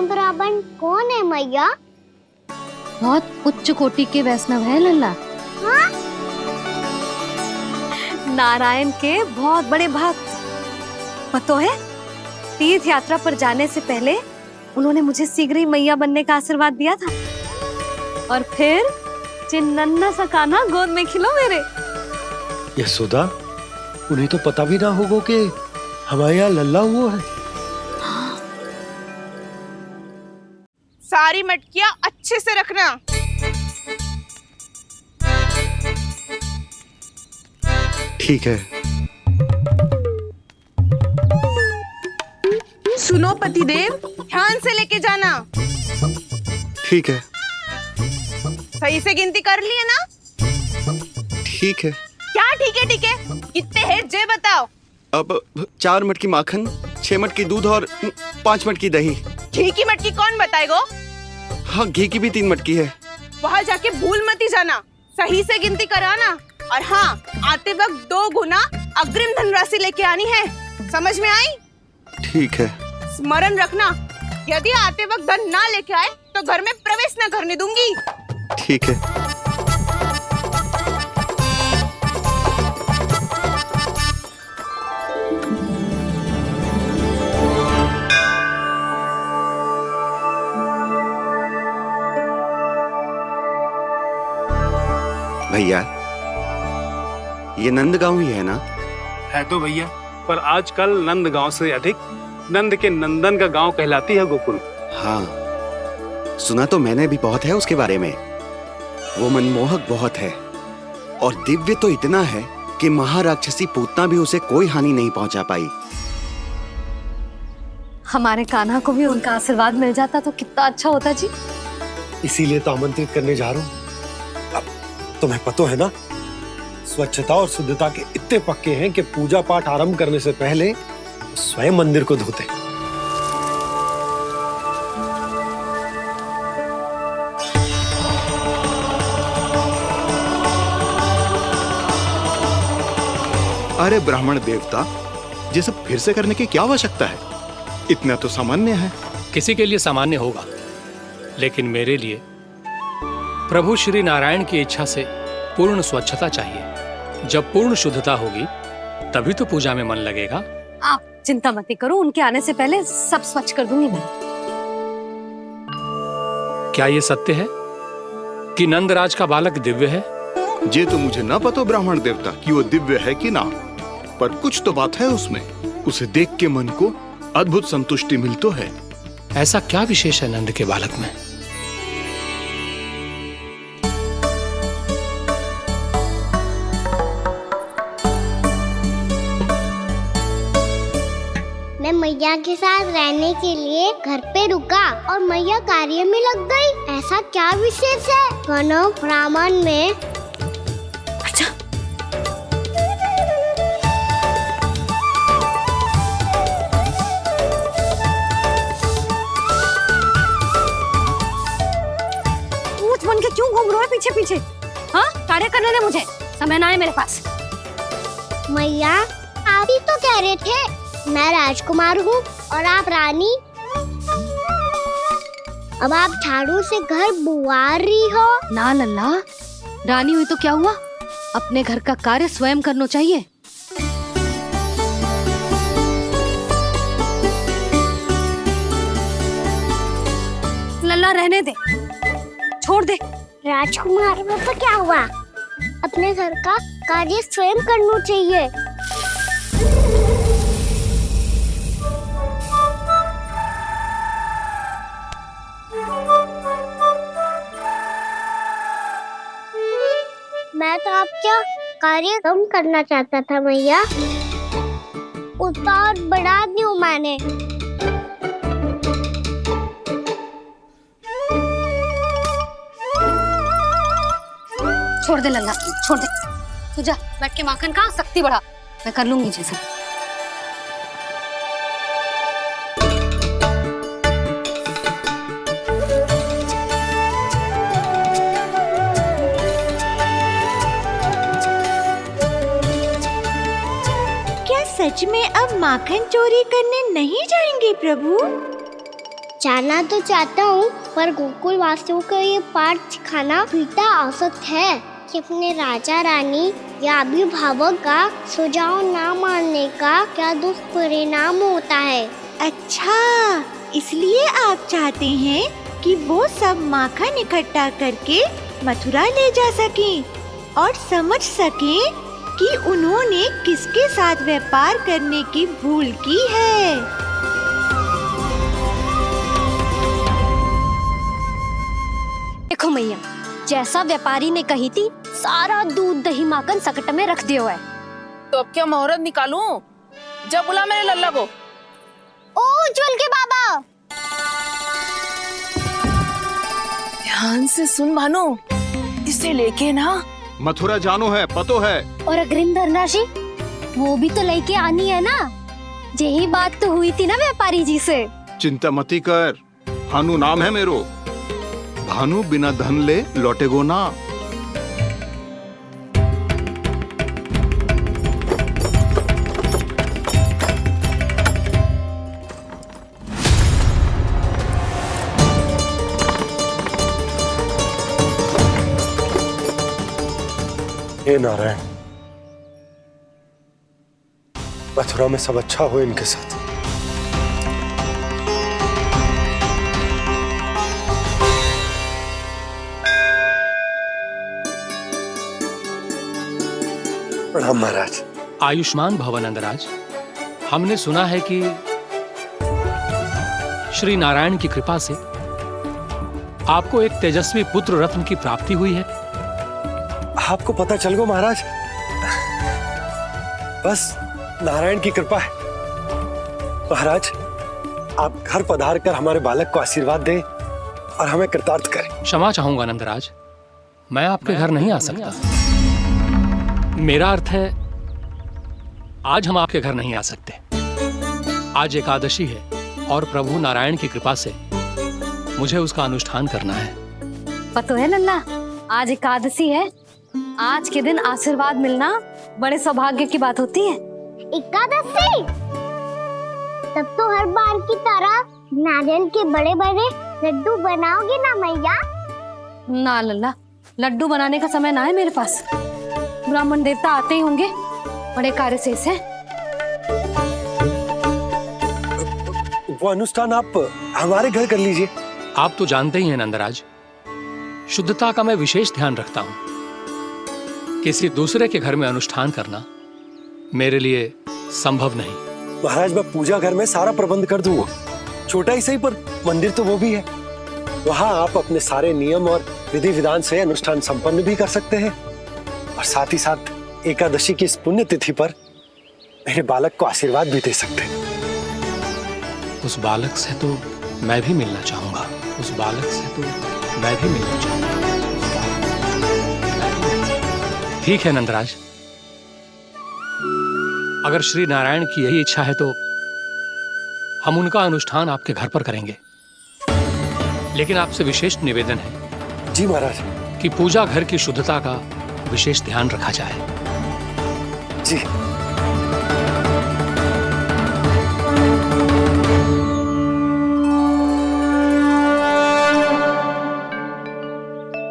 ब्राह्मण कौन है मैया? बहुत उच्च कोटि के वैष्णव है लल्ला। हाँ? नारायण के बहुत बड़े भक्त। पता है, तीर्थ यात्रा पर जाने से पहले उन्होंने मुझे शीघ्र ही मैया बनने का आशीर्वाद दिया था। और फिर चिन्नन्ना सा कान्हा गोद में खिलो मेरे। यशोदा, उन्हें तो पता भी ना होगा कि हमारे यहाँ लल्ला हुआ है। सारी मटकियां अच्छे से रखना। ठीक है। सुनो पतिदेव, ध्यान से लेके जाना। ठीक है। सही से गिनती कर लिए ना? ठीक है। क्या ठीक है ठीक है? कितने है जे बताओ। अब 4 मटकी माखन, 6 मटकी दूध और 5 मटकी दही। घी की मटकी कौन बताएगो? हाँ, घी की भी 3 मटकी है। वहाँ जाके भूल मती जाना, सही से गिनती कराना। और हाँ, आते वक्त 2 गुना अग्रिम धनराशि लेके आनी है। समझ में आई? ठीक है। स्मरण रखना, यदि आते वक्त धन ना लेके आए तो घर में प्रवेश ना करने दूंगी। ठीक है। भैया, ये नंदगांव ही है ना? है तो भैया, पर आजकल नंदगांव से अधिक नंद के नंदन का गांव कहलाती है गोकुल। हाँ, सुना तो मैंने भी बहुत है उसके बारे में। वो मनमोहक बहुत है और दिव्य तो इतना है कि महाराक्षसी पूतना भी उसे कोई हानि नहीं पहुंचा पाई। हमारे कान्हा को भी उनका आशीर्वाद मिल जाता तो कितना अच्छा होता जी। इसीलिए तो आमंत्रित करने जा रहा हूँ। अब तुम्हें पता है ना, स्वच्छता और शुद्धता के इतने पक्के हैं कि पूजा पाठ आरंभ करने से पहले स्वयं मंदिर को धोते। अरे ब्राह्मण देवता, ये सब फिर से करने की क्या आवश्यकता है? इतना तो सामान्य है। किसी के लिए सामान्य होगा, लेकिन मेरे लिए प्रभु श्री नारायण की इच्छा से पूर्ण स्वच्छता चाहिए। जब पूर्ण शुद्धता होगी तभी तो पूजा में मन लगेगा। आप चिंता मत करो, उनके आने से पहले सब स्वच्छ कर दूंगी मैं। क्या ये सत्य है कि नंदराज का बालक दिव्य है? ये तो मुझे ना पता ब्राह्मण देवता कि वो दिव्य है कि ना, पर कुछ तो बात है उसमें। उसे देख के मन को अद्भुत संतुष्टि मिल तो है। ऐसा क्या विशेष है नंद के बालक में? मैं मैया के साथ रहने के लिए घर पे रुका और मैया कार्य में लग गई। ऐसा क्या विशेष है गणों ब्राह्मण में? अच्छा, ऊंट बन के क्यों घूम रहा है पीछे पीछे? हाँ, कार्य करने दे मुझे, समय ना है मेरे पास। मैया, आप ही तो कह रहे थे मैं राजकुमार हूँ और आप रानी। अब आप झाड़ू से घर बुआ रही हो। ना लल्ला, रानी हुई तो क्या हुआ, अपने घर का कार्य स्वयं करना चाहिए। लल्ला रहने दे, छोड़ दे। राजकुमार में तो क्या हुआ, अपने घर का कार्य स्वयं करना चाहिए। मैं तो आपका कार्य कम करना चाहता था मैया, उतना और बढ़ा दूं मैंने। छोड़ दे लल्ला, छोड़ दे। तू जा बैठ के माखन खा, शक्ति बढ़ा, मैं कर लूंगी जैसा। सच में अब माखन चोरी करने नहीं जाएंगे प्रभु? जानना तो चाहता हूँ, पर गोकुल वासियों को ये पाठ सिखाना पिता औसत है कि अपने राजा रानी या अभिभावक का सुझाव ना मानने का क्या दुष्परिणाम होता है। अच्छा, इसलिए आप चाहते हैं कि वो सब माखन इकट्ठा करके मथुरा ले जा सकें और समझ सकें कि उन्होंने किसके साथ व्यापार करने की भूल की है। देखो मैया, जैसा व्यापारी ने कही थी, सारा दूध दही माखन सकट में रख दियो है। तो अब क्या मुहूर्त निकालूं? जब बुला मेरे लल्ला को। ओ उज्जवल के बाबा, ध्यान से सुन भानु, इसे लेके ना मथुरा जानो है, पतो है। और अग्रिम धनराशि वो भी तो लेके आनी है ना। यही बात तो हुई थी ना व्यापारी जी से। चिंता मती कर, भानु नाम है मेरो। भानु बिना धन ले लौटेगो ना। हे नारायण, मथुरा में सब अच्छा हो इनके साथ। प्रणाम महाराज। आयुष्मान भव नंदराज। हमने सुना है कि श्री नारायण की कृपा से आपको एक तेजस्वी पुत्र रत्न की प्राप्ति हुई है। आपको पता चल गो महाराज, बस नारायण की कृपा है। महाराज, आप घर पधार कर हमारे बालक को आशीर्वाद दें और हमें कृतार्थ करें। क्षमा चाहूंगा नंदराज, मैं आपके घर नहीं आ सकता। मेरा अर्थ है, आज हम आपके घर नहीं आ सकते। आज एकादशी है और प्रभु नारायण की कृपा से मुझे उसका अनुष्ठान करना है। पता है लल्ला, आज एकादशी है। आज के दिन आशीर्वाद मिलना बड़े सौभाग्य की बात होती है। एकादशी, तब तो हर बार की तरह नारियल के बड़े बड़े लड्डू बनाओगे ना मैया? ना लल्ला, लड्डू बनाने का समय ना है मेरे पास। ब्राह्मण देवता आते ही होंगे, बड़े कार्य शेष है। वो अनुष्ठान आप हमारे घर कर लीजिए। आप तो जानते ही हैं नंदराज, शुद्धता का मैं विशेष ध्यान रखता हूं। किसी दूसरे के घर में अनुष्ठान करना मेरे लिए संभव नहीं। महाराज, मैं पूजा घर में सारा प्रबंध कर दूंगा। छोटा ही सही, पर मंदिर तो वो भी है। वहां आप अपने सारे नियम और विधि विधान से अनुष्ठान संपन्न भी कर सकते हैं और साथ ही साथ एकादशी की इस पुण्य तिथि पर मेरे बालक को आशीर्वाद भी दे सकते हैं। उस बालक से तो मैं भी मिलना चाहूंगा। उस बालक से तो मैं भी मिलना चाहूंगा। ठीक है नंदराज, अगर श्री नारायण की यही इच्छा है तो हम उनका अनुष्ठान आपके घर पर करेंगे। लेकिन आपसे विशेष निवेदन है। जी महाराज। कि पूजा घर की शुद्धता का विशेष ध्यान रखा जाए। जी।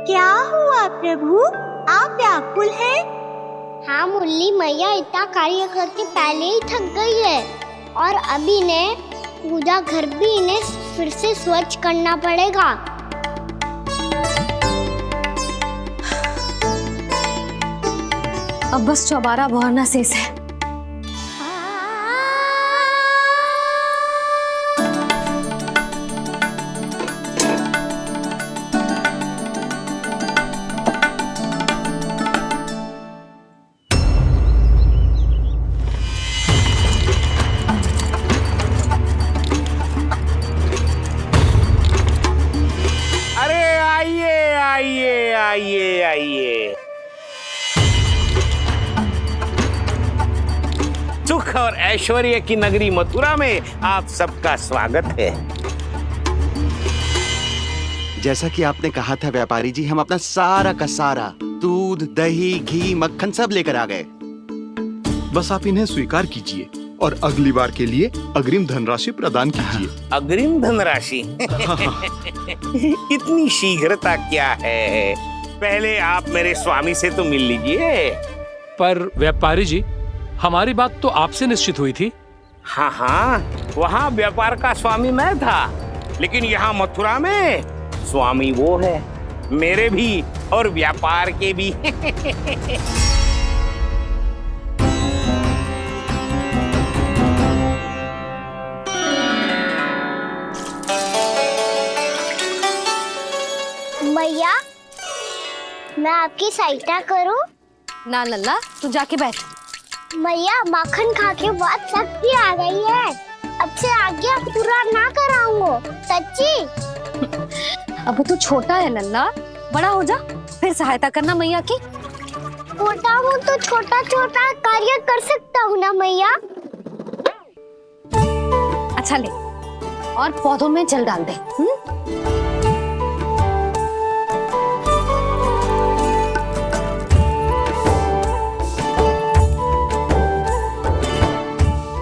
क्या हुआ प्रभु, आप व्याकुल हैं? हाँ मुरली, मैया इतना कार्य करके पहले ही थक गई है और अभी ने पूजा घर भी इन्हें फिर से स्वच्छ करना पड़ेगा। अब बस चौबारा बहाना शेष है। आइए। सुख और ऐश्वर्य की नगरी मथुरा में आप सबका स्वागत है। जैसा कि आपने कहा था व्यापारी जी, हम अपना सारा का सारा दूध, दही, घी, मक्खन सब लेकर आ गए। बस आप इन्हें स्वीकार कीजिए और अगली बार के लिए अग्रिम धनराशि प्रदान कीजिए। अग्रिम धनराशि? इतनी शीघ्रता क्या है? पहले आप मेरे स्वामी से तो मिल लीजिए। पर व्यापारी जी, हमारी बात तो आपसे निश्चित हुई थी। हाँ हाँ, वहाँ व्यापार का स्वामी मैं था, लेकिन यहाँ मथुरा में स्वामी वो है, मेरे भी और व्यापार के भी। मैया, मैं आपकी सहायता करूं? ना लल्ला, तू जाके बैठ। मैया, माखन खा के बहुत शक्ति आ गई है। अब से आगे पूरा ना कराऊंगा, सच्ची। अभी तू छोटा है लल्ला, बड़ा हो जा फिर सहायता करना मैया की। छोटा हूँ तो छोटा छोटा कार्य कर सकता हूँ ना मैया। अच्छा ले, और पौधों में जल डाल दे।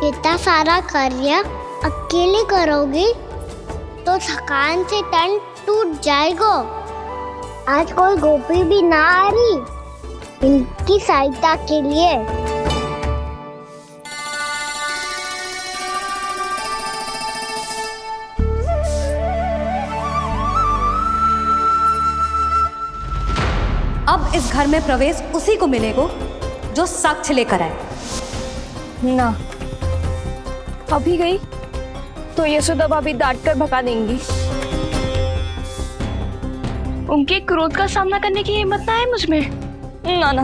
इतना सारा कार्य अकेले करोगी तो थकान से तन टूट जाएगा। आज कोई गोपी भी ना आ रही इनकी सहायता के लिए। अब इस घर में प्रवेश उसी को मिलेगा जो साक्ष्य लेकर आए। ना, अभी गई तो यशोदा भाभी डांट कर भगा देंगी। उनके क्रोध का सामना करने की हिम्मत ना है मुझ में। ना ना।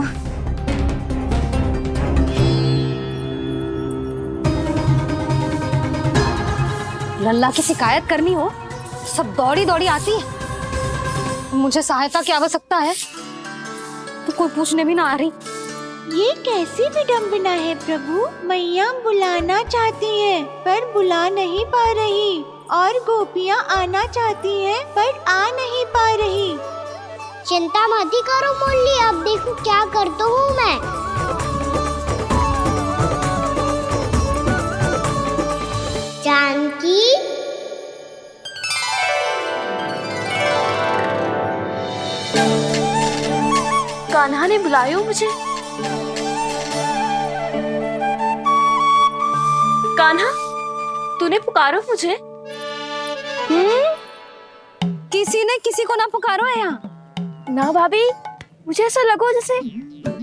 लल्ला की शिकायत करनी हो सब दौड़ी दौड़ी आती है। मुझे सहायता की आवश्यकता है तो कोई पूछने भी ना आ रही। ये कैसी विडंबना है प्रभु। मैया बुलाना चाहती हैं पर बुला नहीं पा रही, और गोपियाँ आना चाहती हैं पर आ नहीं पा रही। चिंता मत ही करो मुरली, अब देखो क्या करता हूँ मैं। जानकी, कान्हा ने बुलाया मुझे। कान्हा, तूने पुकारो मुझे? किसी ने किसी को ना पुकारो है यहाँ। ना भाभी, मुझे ऐसा लगो जैसे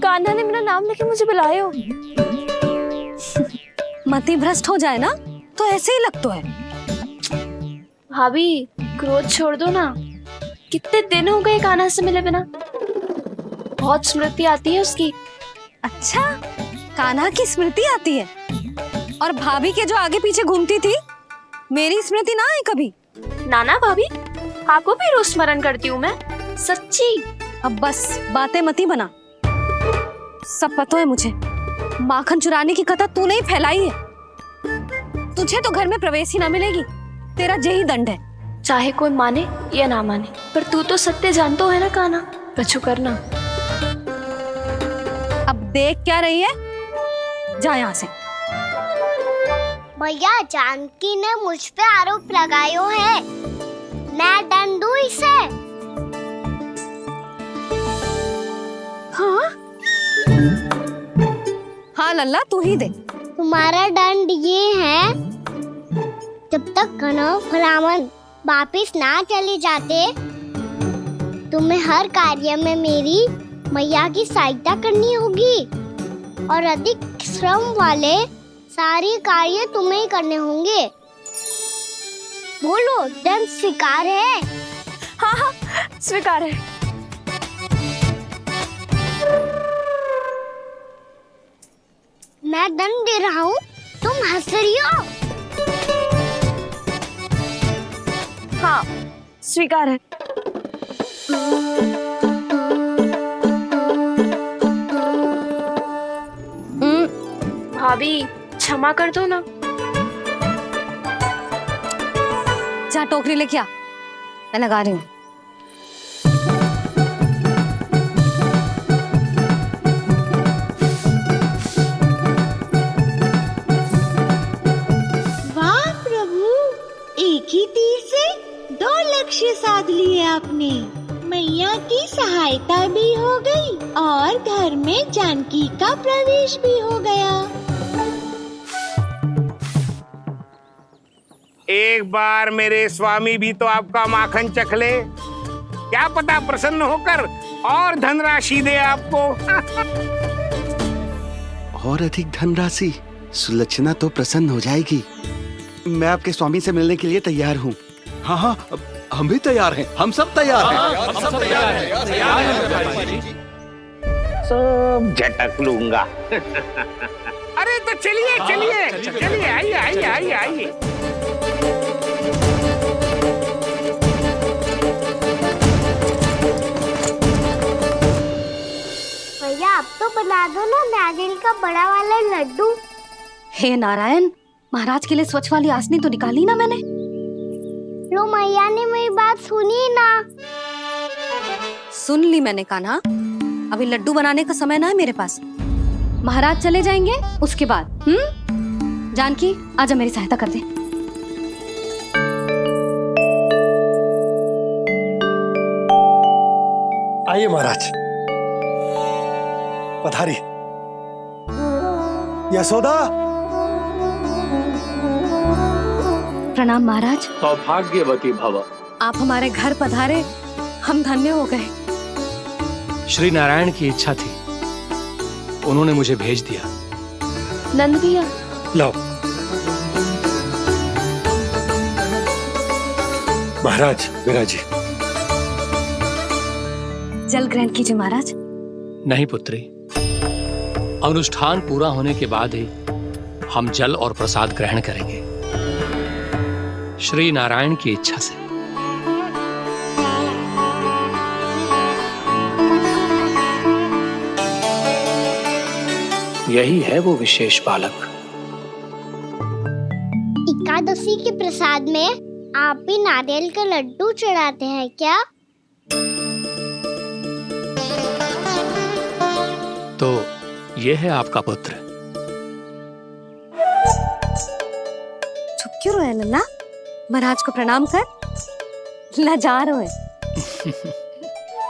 कान्हा ने मेरा नाम लेके मुझे बुलाया हो। मति भ्रष्ट हो जाए ना तो ऐसे ही लगता है। भाभी, क्रोध छोड़ दो ना। कितने दिन हो गए कान्हा से मिले बिना। बहुत स्मृति आती है उसकी। अच्छा, कान्हा की स्मृति आती है? और भाभी के जो आगे पीछे घूमती थी, मेरी स्मृति ना आई कभी? नाना भाभी, आपको भी रोज स्मरण करती हूँ मैं, सच्ची। अब बस बातें मती बना। सब पता है मुझे। माखन चुराने की कथा तूने ही फैलाई है। तुझे तो घर में प्रवेश ही ना मिलेगी। तेरा यही दंड है। चाहे कोई माने या ना माने, पर तू तो सत्य जानतो है ना कान्हा। कछु करना। अब देख क्या रही है, जा यहाँ से। भैया, जानकी ने मुझ पे आरोप लगायो है, मैं दंड दूं इसे। हाँ हाँ लल्ला, तू ही दे। तुम्हारा दंड ये है, जब तक कनव ब्राह्मण वापिस ना चले जाते, तुम्हें हर कार्य में मेरी मैया की सहायता करनी होगी, और अधिक श्रम वाले सारे कार्य तुम्हें ही करने होंगे। बोलो, दंड स्वीकार है? हाँ हाँ, स्वीकार है। मैं दंड दे रहा हूँ, तुम हंस रही हो? हाँ, स्वीकार है। भाभी, क्षमा कर दो ना। जा टोकरी लेके आ, मैं लगा रही हूँ। आपने। मैया की सहायता भी हो गई और घर में जानकी का प्रवेश भी हो गया। एक बार मेरे स्वामी भी तो आपका माखन चख ले, क्या पता प्रसन्न होकर और धनराशि दे आपको। और अधिक धनराशि? सुलक्षणा तो प्रसन्न हो जाएगी। मैं आपके स्वामी से मिलने के लिए तैयार हूँ। हाँ हाँ, हम भी तैयार हैं, हम सब तैयार हैं। हम सब तैयार हैं। सब झटक लूंगा। अरे तो चलिए चलिए चलिए, आइए आइए आइए आइए। भैया आप तो बना दो ना नारियल का बड़ा वाला लड्डू। हे नारायण, महाराज के लिए स्वच्छ वाली आसनी तो निकाली ना मैंने। लो मैया ने मेरी बात सुनी ना। सुन ली मैंने कान्हा, अभी लड्डू बनाने का समय ना है मेरे पास। महाराज चले जाएंगे उसके बाद। जानकी आजा मेरी सहायता कर दे। आइए महाराज, पधारी। यशोदा। प्रणाम महाराज। सौभाग्यवती भव। आप हमारे घर पधारे, हम धन्य हो गए। श्री नारायण की इच्छा थी, उन्होंने मुझे भेज दिया। नंद भैया लाओ। महाराज विराजी। जल ग्रहण कीजिए महाराज। नहीं पुत्री, अनुष्ठान पूरा होने के बाद ही हम जल और प्रसाद ग्रहण करेंगे, श्री नारायण की इच्छा से। यही है वो विशेष बालक। एकादशी के प्रसाद में आप भी नारियल का लड्डू चढ़ाते हैं क्या? तो ये है आपका पुत्र। चुप क्यों रहे लल्ला? महाराज को प्रणाम कर। लाजार हो।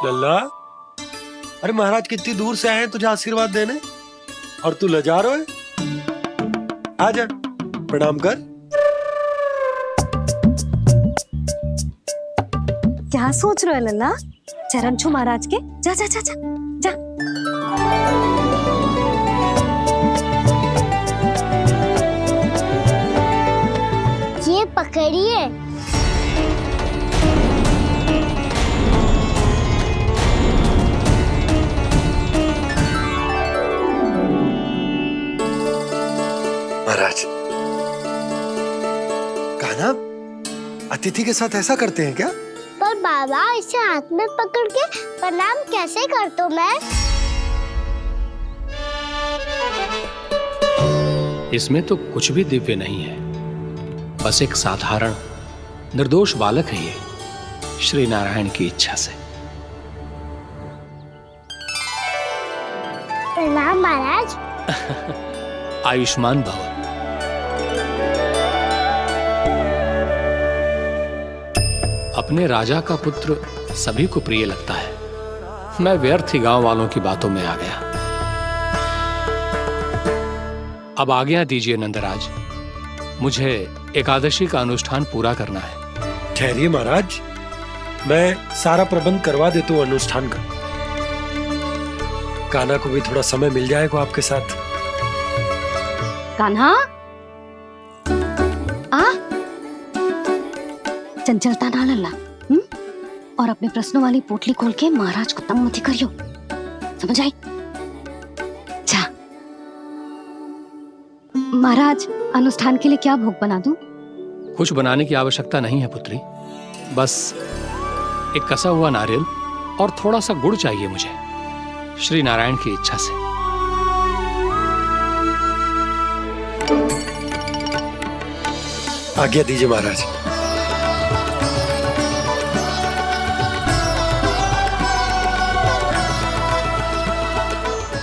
लल्ला, अरे महाराज कितनी दूर से आए हैं तुझे आशीर्वाद देने, और तू लजार हो? आजा प्रणाम कर। क्या सोच रहे हो लल्ला? चरण छू महाराज के। जा जा जा जा जा। ये पकड़िए। महाराज, कान्हा अतिथि के साथ ऐसा करते हैं क्या? पर बाबा इसे हाथ में पकड़ के प्रणाम कैसे करता हूँ मैं? इसमें तो कुछ भी दिव्य नहीं है, बस एक साधारण निर्दोष बालक है ये, श्री नारायण की इच्छा से। प्रणाम महाराज। आयुष्मान भव। अपने राजा का पुत्र सभी को प्रिय लगता है। मैं व्यर्थ ही गांव वालों की बातों में आ गया। अब आज्ञा दीजिए नंदराज, मुझे एकादशी का अनुष्ठान पूरा करना है। ठहरिए महाराज, मैं सारा प्रबंध करवा देता हूँ अनुष्ठान का। कान्हा को भी थोड़ा समय मिल जाएगा आपके साथ। कान्हा आ, चंचलता ना लल्ला। और अपने प्रश्नों वाली पोटली खोल के महाराज को तंग मत करियो, समझ आई? जा। महाराज, अनुष्ठान के लिए क्या भोग बना दूं? कुछ बनाने की आवश्यकता नहीं है पुत्री, बस एक कसा हुआ नारियल और थोड़ा सा गुड़ चाहिए मुझे, श्री नारायण की इच्छा से। आज्ञा दीजिए महाराज।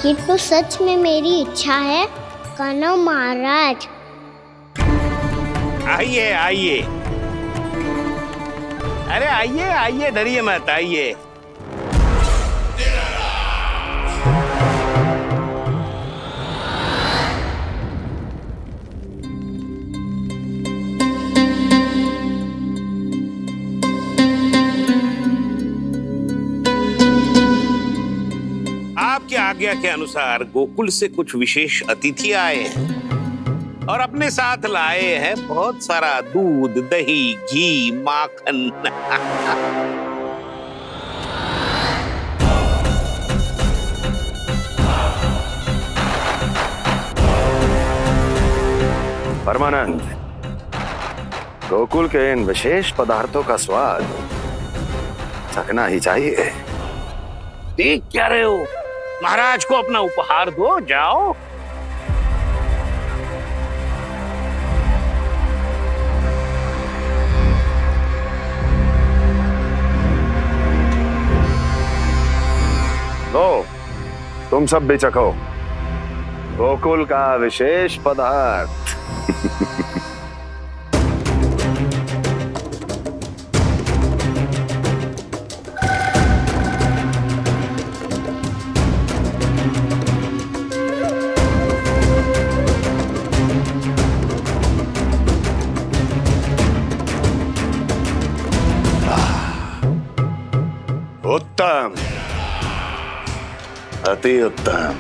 ये तो सच में मेरी इच्छा है कान्हा महाराज। आइए आइए। अरे आइए आइए, डरिए मत, आइए। आपकी आज्ञा के अनुसार गोकुल से कुछ विशेष अतिथि आए हैं और अपने साथ लाए हैं बहुत सारा दूध, दही, घी, माखन। परमानंद, गोकुल के इन विशेष पदार्थों का स्वाद चखना ही चाहिए। देख क्या रहे हो? महाराज को अपना उपहार दो, जाओ। लो, तुम सब भी चखो गोकुल का विशेष पदार्थ। उत्तम, अति उत्तम।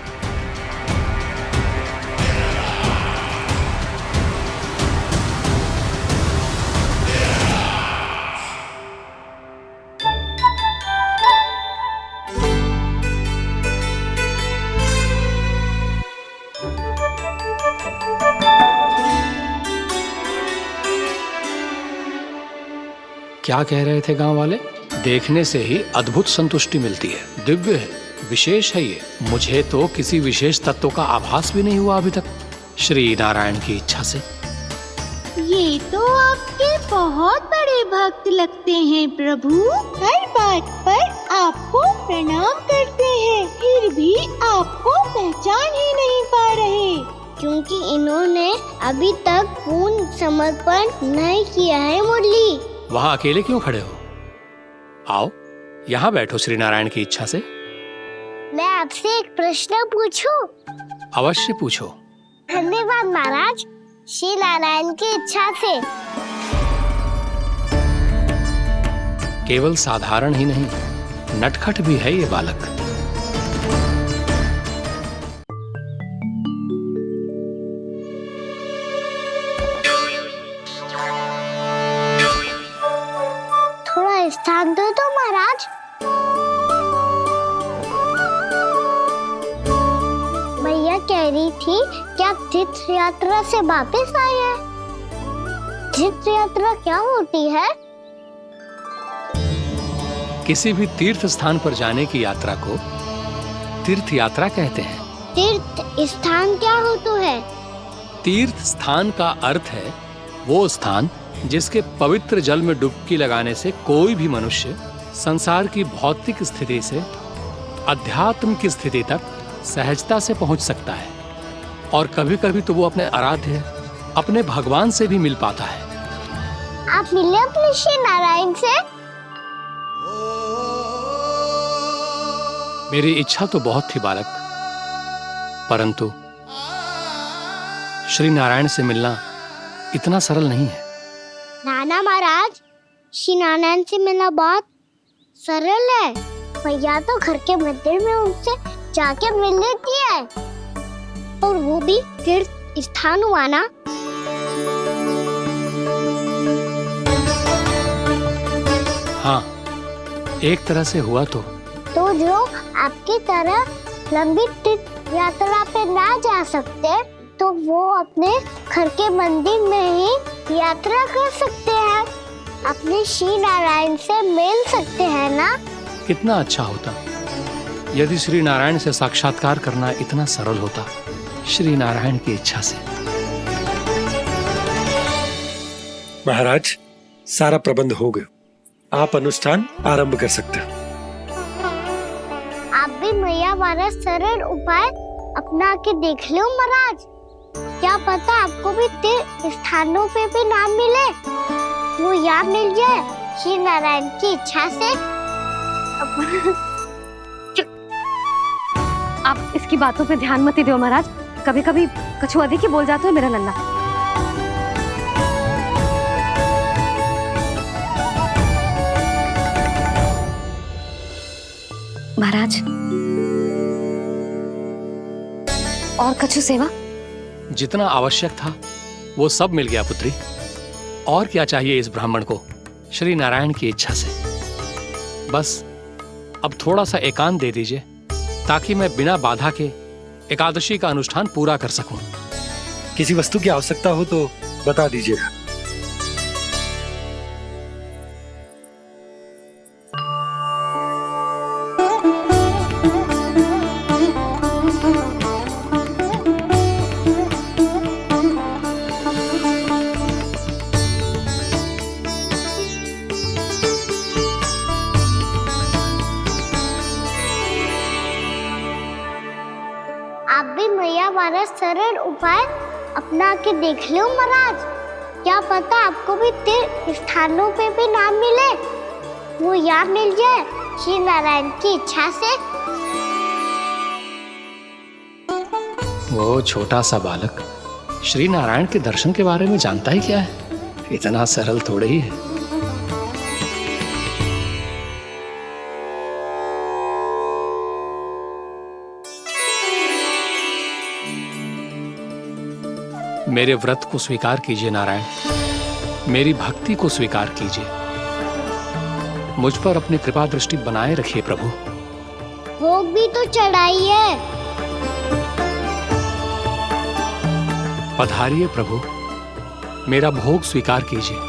क्या कह रहे थे गांव वाले? देखने से ही अद्भुत संतुष्टि मिलती है, दिव्य है, विशेष है ये। मुझे तो किसी विशेष तत्व का आभास भी नहीं हुआ अभी तक, श्री नारायण की इच्छा से। ये तो आपके बहुत बड़े भक्त लगते हैं प्रभु। हर बात पर आपको प्रणाम करते हैं, फिर भी आपको पहचान ही नहीं पा रहे। क्योंकि इन्होंने अभी तक पूर्ण समर्पण नहीं किया है मुरली। वहाँ अकेले क्यों खड़े हो? आओ यहाँ बैठो श्री नारायण की इच्छा से। मैं आपसे एक प्रश्न पूछूं? अवश्य पूछो। धन्यवाद महाराज, श्री नारायण की इच्छा से। केवल साधारण ही नहीं, नटखट भी है ये बालक। थोड़ा स्थान दो तो महाराज। भैया कह रही थी कि आप तीर्थ यात्रा से वापस आए हैं। तीर्थ यात्रा क्या होती है? किसी भी तीर्थ स्थान पर जाने की यात्रा को तीर्थ यात्रा कहते हैं। तीर्थ स्थान क्या होता है? तीर्थ स्थान का अर्थ है वो स्थान जिसके पवित्र जल में डुबकी लगाने से कोई भी मनुष्य संसार की भौतिक स्थिति से अध्यात्म की स्थिति तक सहजता से पहुंच सकता है, और कभी कभी तो वो अपने आराध्य, अपने भगवान से भी मिल पाता है। आप मिले अपने श्री नारायण से? मेरी इच्छा तो बहुत थी बालक, परंतु श्री नारायण से मिलना इतना सरल नहीं है। नाना महाराज, श्री नारायण से मिलना बहुत सरल है। भैया तो घर के मंदिर में उनसे जाके मिल लेती है, और वो भी तीर्थ स्थान हुआ ना। हाँ, एक तरह से हुआ तो जो आपकी तरह लंबी तीर्थ यात्रा पे ना जा सकते, तो वो अपने घर के मंदिर में ही यात्रा कर सकते हैं, अपने श्री नारायण से मिल सकते हैं ना। कितना अच्छा होता यदि श्री नारायण से साक्षात्कार करना इतना सरल होता, श्री नारायण की इच्छा से। महाराज, सारा प्रबंध हो गया, आप अनुष्ठान आरंभ कर सकते हैं। आप भी मैया वाला सरल उपाय अपना के देख लो महाराज। क्या पता आपको भी तीर्थ स्थानों पे भी नाम मिले, वो याद मिल जाए श्री नारायण की इच्छा से। आप इसकी बातों पे ध्यान मत दो महाराज, कभी कभी कछु अधिक ही बोल जाते हो मेरा नन्ना। महाराज और कछु सेवा? जितना आवश्यक था वो सब मिल गया पुत्री। और क्या चाहिए इस ब्राह्मण को श्री नारायण की इच्छा से? बस अब थोड़ा सा एकांत दे दीजिए ताकि मैं बिना बाधा के एकादशी का अनुष्ठान पूरा कर सकूं। किसी वस्तु की आवश्यकता हो तो बता दीजिएगा। आप भी मैया वाला सरल उपाय अपना के देख लो महाराज। क्या पता आपको भी तीर्थ स्थानों पे भी नाम मिले, वो यहाँ मिल जाए श्री नारायण की इच्छा से। वो छोटा सा बालक श्री नारायण के दर्शन के बारे में जानता ही क्या है? इतना सरल थोड़े ही है। मेरे व्रत को स्वीकार कीजिए नारायण, मेरी भक्ति को स्वीकार कीजिए। मुझ पर अपनी कृपा दृष्टि बनाए रखिए प्रभु। भोग भी तो चढ़ाइए। पधारिए प्रभु, मेरा भोग स्वीकार कीजिए।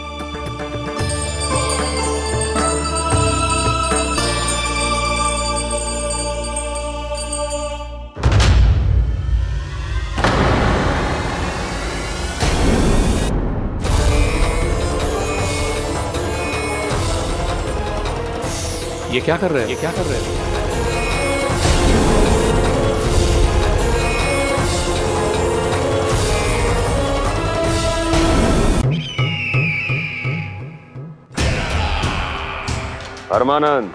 ये क्या कर रहे हैं? ये क्या कर रहे हैं? परमानंद,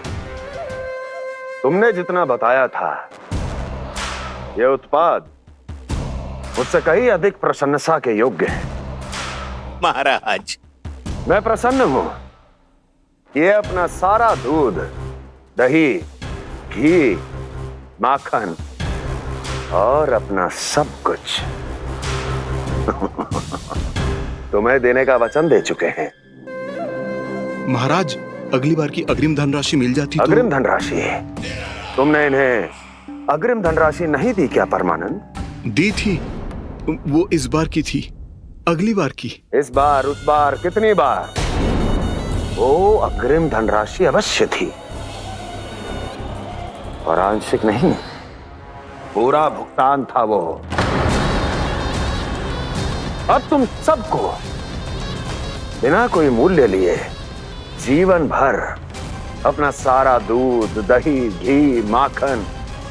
तुमने जितना बताया था ये उत्पाद मुझसे कहीं अधिक प्रशंसा के योग्य है। महाराज, मैं प्रसन्न हूं। ये अपना सारा दूध, दही, घी, माखन और अपना सब कुछ तुम्हें देने का वचन दे चुके हैं। महाराज, अगली बार की अग्रिम धनराशि मिल जाती तो। अग्रिम धनराशि? तुमने इन्हें अग्रिम धनराशि नहीं दी क्या परमानंद? दी थी, वो इस बार की थी, अगली बार की। इस बार, उस बार, कितनी बार? वो अग्रिम धनराशि अवश्य थी और आंशिक नहीं, पूरा भुगतान था वो। अब तुम सबको बिना कोई मूल्य लिए जीवन भर अपना सारा दूध, दही, घी, माखन,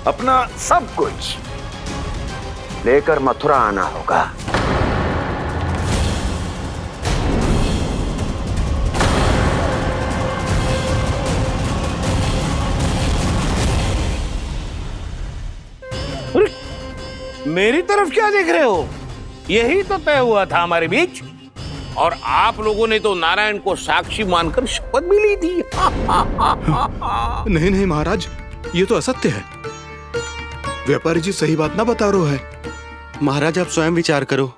अपना सब कुछ लेकर मथुरा आना होगा। मेरी तरफ क्या देख रहे हो? यही तो तय हुआ था हमारे बीच, और आप लोगों ने तो नारायण को साक्षी मानकर शपथ भी ली थी। नहीं नहीं महाराज, ये तो असत्य है। व्यापारी जी सही बात ना बता रहे हैं। महाराज, आप स्वयं विचार करो।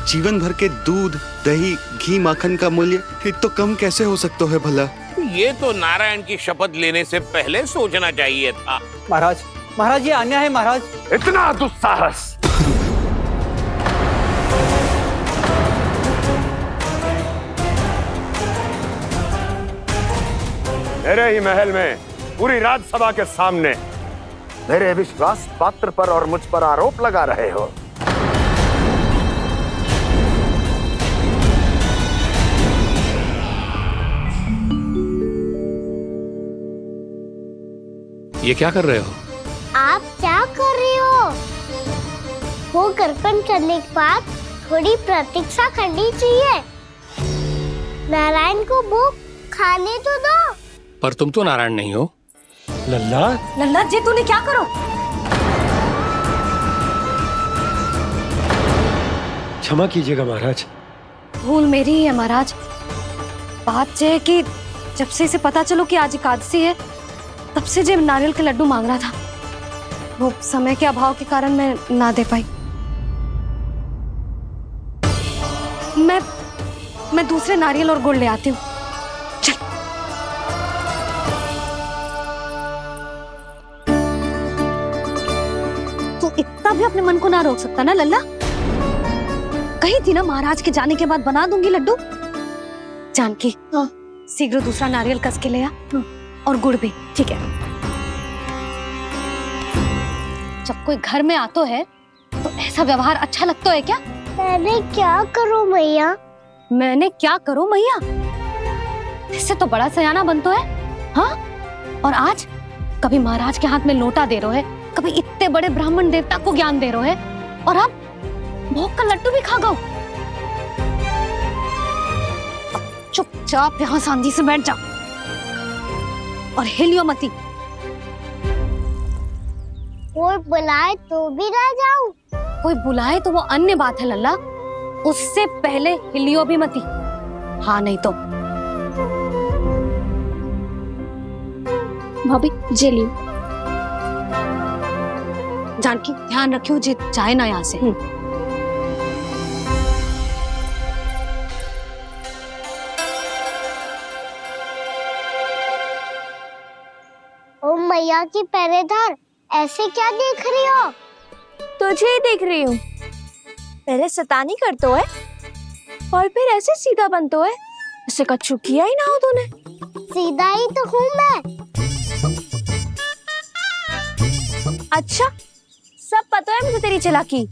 जीवन भर के दूध, दही, घी, माखन का मूल्य ये तो कम कैसे हो सकता है भला? ये तो नारायण की शपथ लेने से पहले सोचना चाहिए था। महाराज, महाराज ये अन्याय है महाराज। इतना दुस्साहस! मेरे ही महल में पूरी राज्यसभा के सामने मेरे विश्वास पात्र पर और मुझ पर आरोप लगा रहे हो। ये क्या कर रहे हो? आप क्या कर रहे हो? वो अर्पण करने के बाद थोड़ी प्रतीक्षा करनी चाहिए। नारायण को भोग खाने तो दो। पर तुम तो नारायण नहीं हो। लल्ला, लल्ला जी तूने क्या करो? क्षमा कीजिएगा महाराज। भूल मेरी ही है महाराज। बात यह है कि जब से इसे पता चलो कि आज एकादशी है, तब से जो नारियल के लड्डू मांग रहा था, वो समय के अभाव के कारण मैं ना दे पाई। मैं दूसरे नारियल और गुड़ ले आती हूँ। चल। तू इतना भी अपने मन को ना रोक सकता ना लल्ला? कही थी ना महाराज के जाने के बाद बना दूंगी लड्डू। जानकी, शीघ्र दूसरा नारियल कस के ले आ, और गुड़ भी। ठीक है। जब कोई घर में आतो है तो ऐसा व्यवहार अच्छा लगता है क्या? मैंने क्या करूं मैया? मैंने क्या करूं मैया? इससे तो बड़ा सयाना बनतो है। हाँ, और आज कभी महाराज के हाथ में लोटा दे रहे है, कभी इतने बड़े ब्राह्मण देवता को ज्ञान दे रहे है, और अब भोग का लड्डू भी खा गो। चुपचाप यहाँ शांति से बैठ जा और हिलियो मती। कोई बुलाए तो भी ना जाऊं? कोई बुलाए तो वो अन्य बात है लल्ला, उससे पहले हिलियो भी मती। हाँ नहीं तो। भाभी जे लियो। जानकी ध्यान रखियो जे जाए ना यहाँ से। ओ मैया की पहरेदार, ऐसे क्या देख रही हो? तुझे ही देख रही हूँ। पहले शैतानी करतो है और फिर ऐसे सीधा बनतो है, ऐसे कछु किया ही ना हो तूने। सीधा ही तो हूँ मैं। अच्छा, सब पता है मुझे तेरी चालाकी।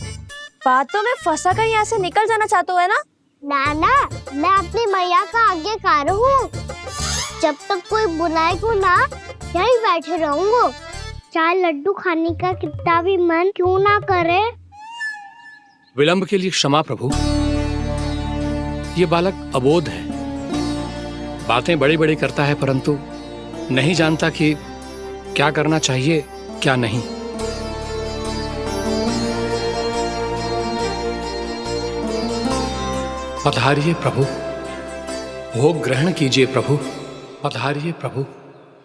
बातों में फंसा कर यहाँ से निकल जाना चाहते हो है ना? नाना, मैं अपनी मैया का आज्ञाकार हूँ। जब तक कोई बुलाएगा ना, यहीं बैठे रहूंगा, चाहे लड्डू खाने का कितना भी मन क्यों ना करे। विलंब के लिए क्षमा प्रभु। ये बालक अबोध है, बातें बड़ी बड़ी करता है, परंतु नहीं जानता कि क्या करना चाहिए क्या नहीं। पधारिए प्रभु, भोग ग्रहण कीजिए प्रभु। पधारिए प्रभु,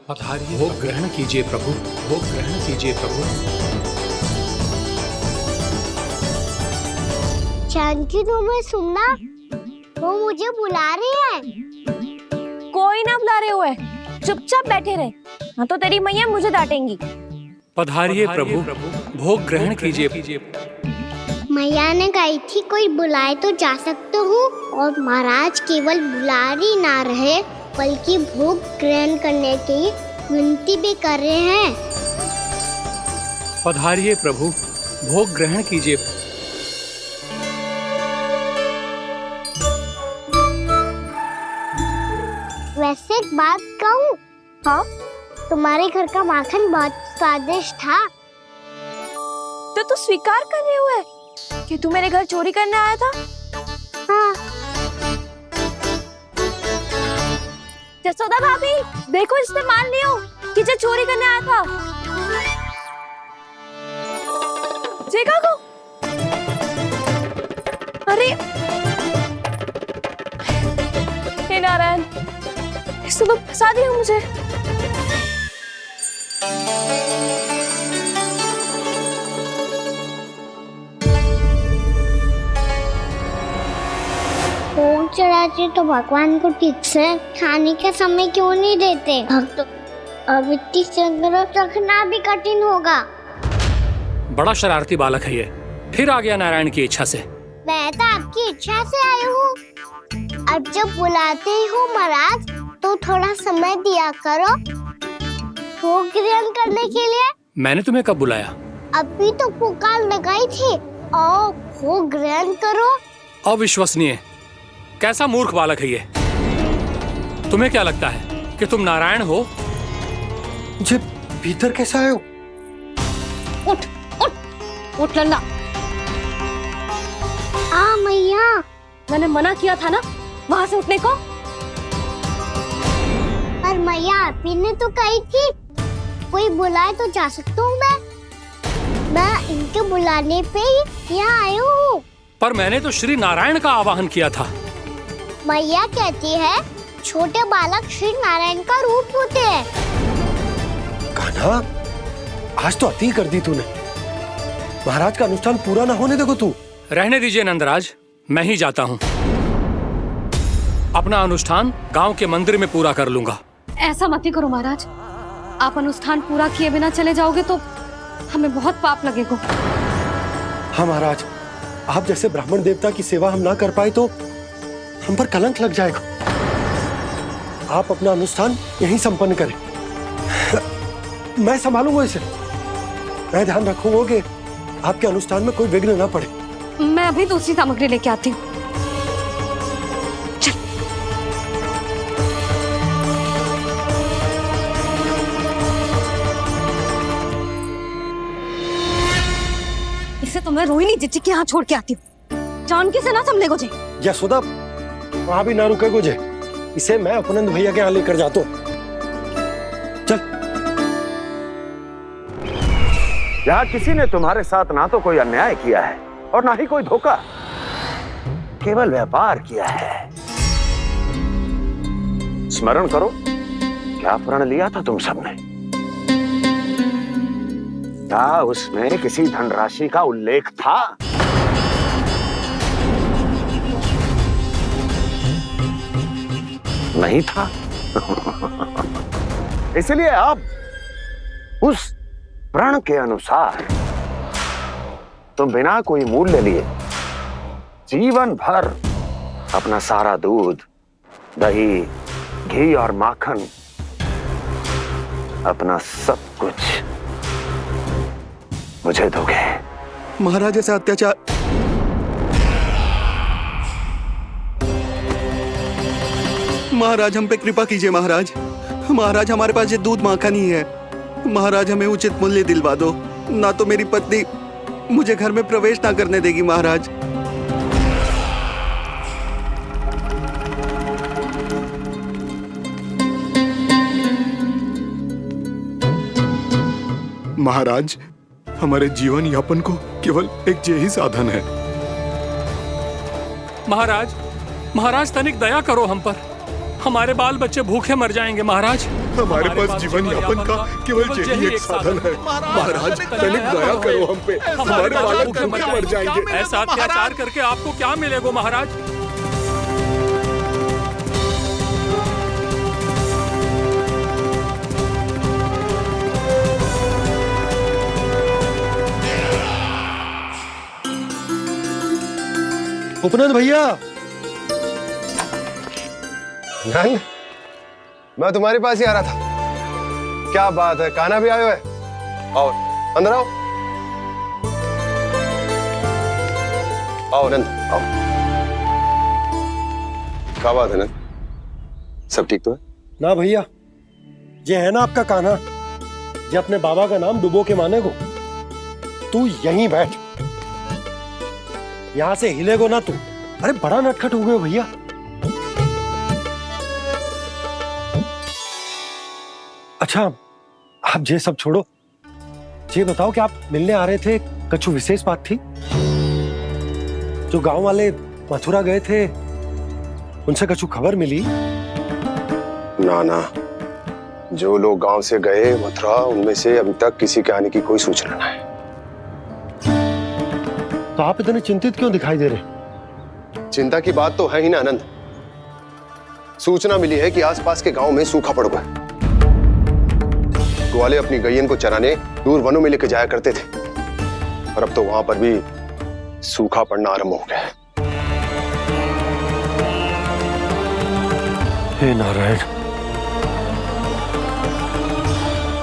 पधारिए। भोग ग्रहण कीजिए प्रभु, भोग ग्रहण कीजिए प्रभु। जानकी, तुम्हें सुनना, वो मुझे बुला रही है। कोई ना बुला रहे हुए, चुपचाप बैठे रहे, हाँ तो तेरी मैया मुझे डांटेंगी। पधारिए प्रभु, भोग ग्रहण कीजिए। मैया ने कही थी कोई बुलाए तो जा सकते हूँ, और महाराज केवल बुला ही ना रहे बल्कि भोग ग्रहण करने की विनती भी कर रहे हैं। पधारिए प्रभु, भोग ग्रहण कीजिए। वैसे एक बात कहूँ? हाँ? तुम्हारे घर का माखन बहुत स्वादिष्ट था। तो तू स्वीकार कर रहे हुए कि तू मेरे घर चोरी करने आया था? हाँ। जसोदा भाभी, देखो इसने मान लियो कि जो चोरी करने आया था। देखा को? अरे हे नारायण, इसने तो फंसा दिया मुझे। भोग चढ़ाते तो भगवान को ठीक से खाने का समय क्यों नहीं देते? भक्त अब इतनी संग्रह रखना भी कठिन होगा। बड़ा शरारती बालक है ये, फिर आ गया नारायण की इच्छा से। मैं तो आपकी इच्छा से आई हूँ। अब जब बुलाते ही हो महाराज, तो थोड़ा समय दिया करो भोग ग्रहण करने के लिए। मैंने तुम्हें कब बुलाया? अभी तो पुकार लगाई थी, आओ भोग ग्रहण करो। अविश्वसनीय, कैसा मूर्ख बालक है ये। तुम्हें क्या लगता है कि तुम नारायण हो? मुझे भीतर कैसा आए हो? उठ उठ उठ लल्ला। मैया, मैंने मना किया था ना वहां से उठने को। पर मैया आपी ने तो कही थी कोई बुलाए तो जा सकता हूँ मैं इनके बुलाने पे ही यहाँ आई हूँ। पर मैंने तो श्री नारायण का आवाहन किया था। मैया कहती है छोटे बालक श्री नारायण का रूप होते हैं। कान्हा, आज तो अति कर दी तूने। महाराज का अनुष्ठान पूरा ना होने देखो तू। रहने दीजिए नंदराज, मैं ही जाता हूँ। अपना अनुष्ठान गांव के मंदिर में पूरा कर लूंगा। ऐसा मत ही करो महाराज, आप अनुष्ठान पूरा किए बिना चले जाओगे तो हमें बहुत पाप लगेगा। हाँ महाराज, आप जैसे ब्राह्मण देवता की सेवा हम ना कर पाए तो हम पर कलंक लग जाएगा। आप अपना अनुष्ठान यहीं संपन्न करें, मैं संभालूंगा इसे। मैं ध्यान रखूंगा कि आपके अनुष्ठान में कोई विघ्न ना पड़े। मैं अभी दूसरी सामग्री लेके आती हूँ। इसे तो मैं रोहिणी जीजी के यहाँ छोड़ के आती हूँ। जानकी से ना संभले गुजे। यशोदा, वहां भी ना रुके गुजे। इसे मैं अपनंद भैया के यहाँ लेकर जाता हूँ। चल। यहाँ किसी ने तुम्हारे साथ ना तो कोई अन्याय किया है और ना ही कोई धोखा, केवल व्यापार किया है। स्मरण करो, क्या प्रण लिया था तुम सबने? क्या उसमें किसी धनराशि का उल्लेख था? नहीं था। इसलिए अब उस प्रण के अनुसार तुम बिना कोई मूल्य लिए जीवन भर अपना सारा दूध, दही, घी और माखन, अपना सब कुछ मुझे दोगे। महाराज ऐसा अत्याचार। महाराज हम पे कृपा कीजिए। महाराज, महाराज हमारे पास ये दूध माखन ही है। महाराज हमें उचित मूल्य दिलवा दो, ना तो मेरी पत्नी मुझे घर में प्रवेश ना करने देगी। महाराज, महाराज हमारे जीवन यापन को केवल एक यही साधन है। महाराज, महाराज तनिक दया करो हम पर। हमारे बाल बच्चे भूखे मर जाएंगे महाराज। हमारे पास जीवन यापन का केवल यही एक साधन है। महाराज तनिक दया करो हम पे, हमारे बालक भूखे मर जाएंगे। ऐसा अत्याचार करके आपको क्या मिलेगा महाराज? उपनंद भैया। नंद, मैं तुम्हारे पास ही आ रहा था। क्या बात है, कान्हा भी आयो है? आओ अंदर आओ। आओ नंद आओ। क्या बात है नंद, सब ठीक तो है? ना भैया, ये है ना आपका कान्हा, ये अपने बाबा का नाम डुबो के माने को। तू यहीं बैठ, यहां से हिलेगो ना तू। अरे बड़ा नटखट हो गए भैया। अच्छा, आप ये सब छोड़ो, ये बताओ कि आप मिलने आ रहे थे, कछु विशेष बात थी? जो गांव वाले मथुरा गए थे, उनसे कछु खबर मिली? ना ना, जो लोग गांव से गए मथुरा, उनमें से अभी तक किसी के आने की कोई सूचना नहीं। तो आप इतने चिंतित क्यों दिखाई दे रहे? चिंता की बात तो है ही ना आनंद। सूचना मिली है कि आसपास के गांव में सूखा पड़ गया। ग्वाले अपनी गैयन को चराने दूर वनों में लेकर जाया करते थे, और अब तो वहां पर भी सूखा पड़ना आरंभ हो गया है। हे नारायण,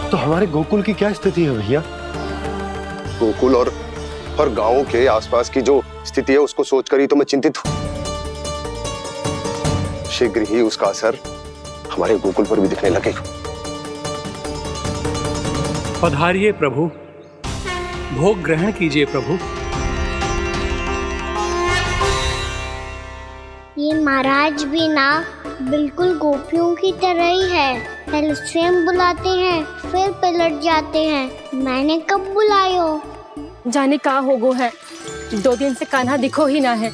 तो हमारे गोकुल की क्या स्थिति है भैया? गोकुल और गांवों के आसपास की जो स्थिति है उसको सोचकर ही तो मैं चिंतित हूं। शीघ्र ही उसका असर हमारे गोकुल पर भी दिखने लगेगा। पधारिए प्रभु, भोग ग्रहण कीजिए प्रभु। ये महाराज भी ना बिल्कुल गोपियों की तरह ही है। पहले स्वयं बुलाते हैं, फिर पलट जाते हैं। मैंने कब बुलाई हो? जाने का होगो है, 2 दिन से कान्हा दिखो ही ना है।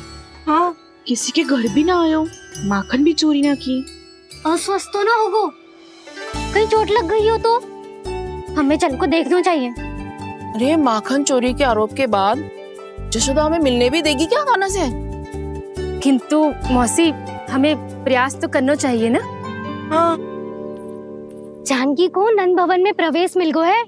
हाँ, किसी के घर भी ना आयो, माखन भी चोरी ना की। अस्वस्थ तो ना होगो? कहीं चोट लग गई हो तो? हमें चल को देखना चाहिए। अरे माखन चोरी के आरोप के बाद जशोदा हमें मिलने भी देगी क्या कान्हा से? किंतु मौसी, हमें प्रयास तो करना चाहिए ना। हाँ। जानकी को नंद भवन में प्रवेश मिल गो है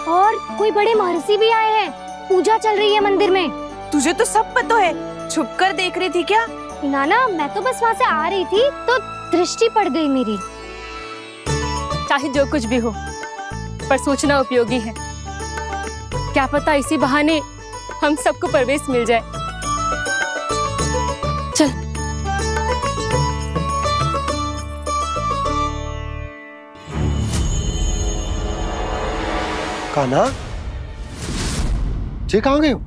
और कोई बड़े महर्षि भी आए हैं। पूजा चल रही है मंदिर में। तुझे तो सब पता है, छुप कर देख रही थी क्या? ना, मैं तो बस वहाँ से आ रही थी तो दृष्टि पड़ गई मेरी। चाहे जो कुछ भी हो, पर सूचना उपयोगी है। क्या पता इसी बहाने हम सबको प्रवेश मिल जाए। चल। कान्हा, जे कहाँ गए हो?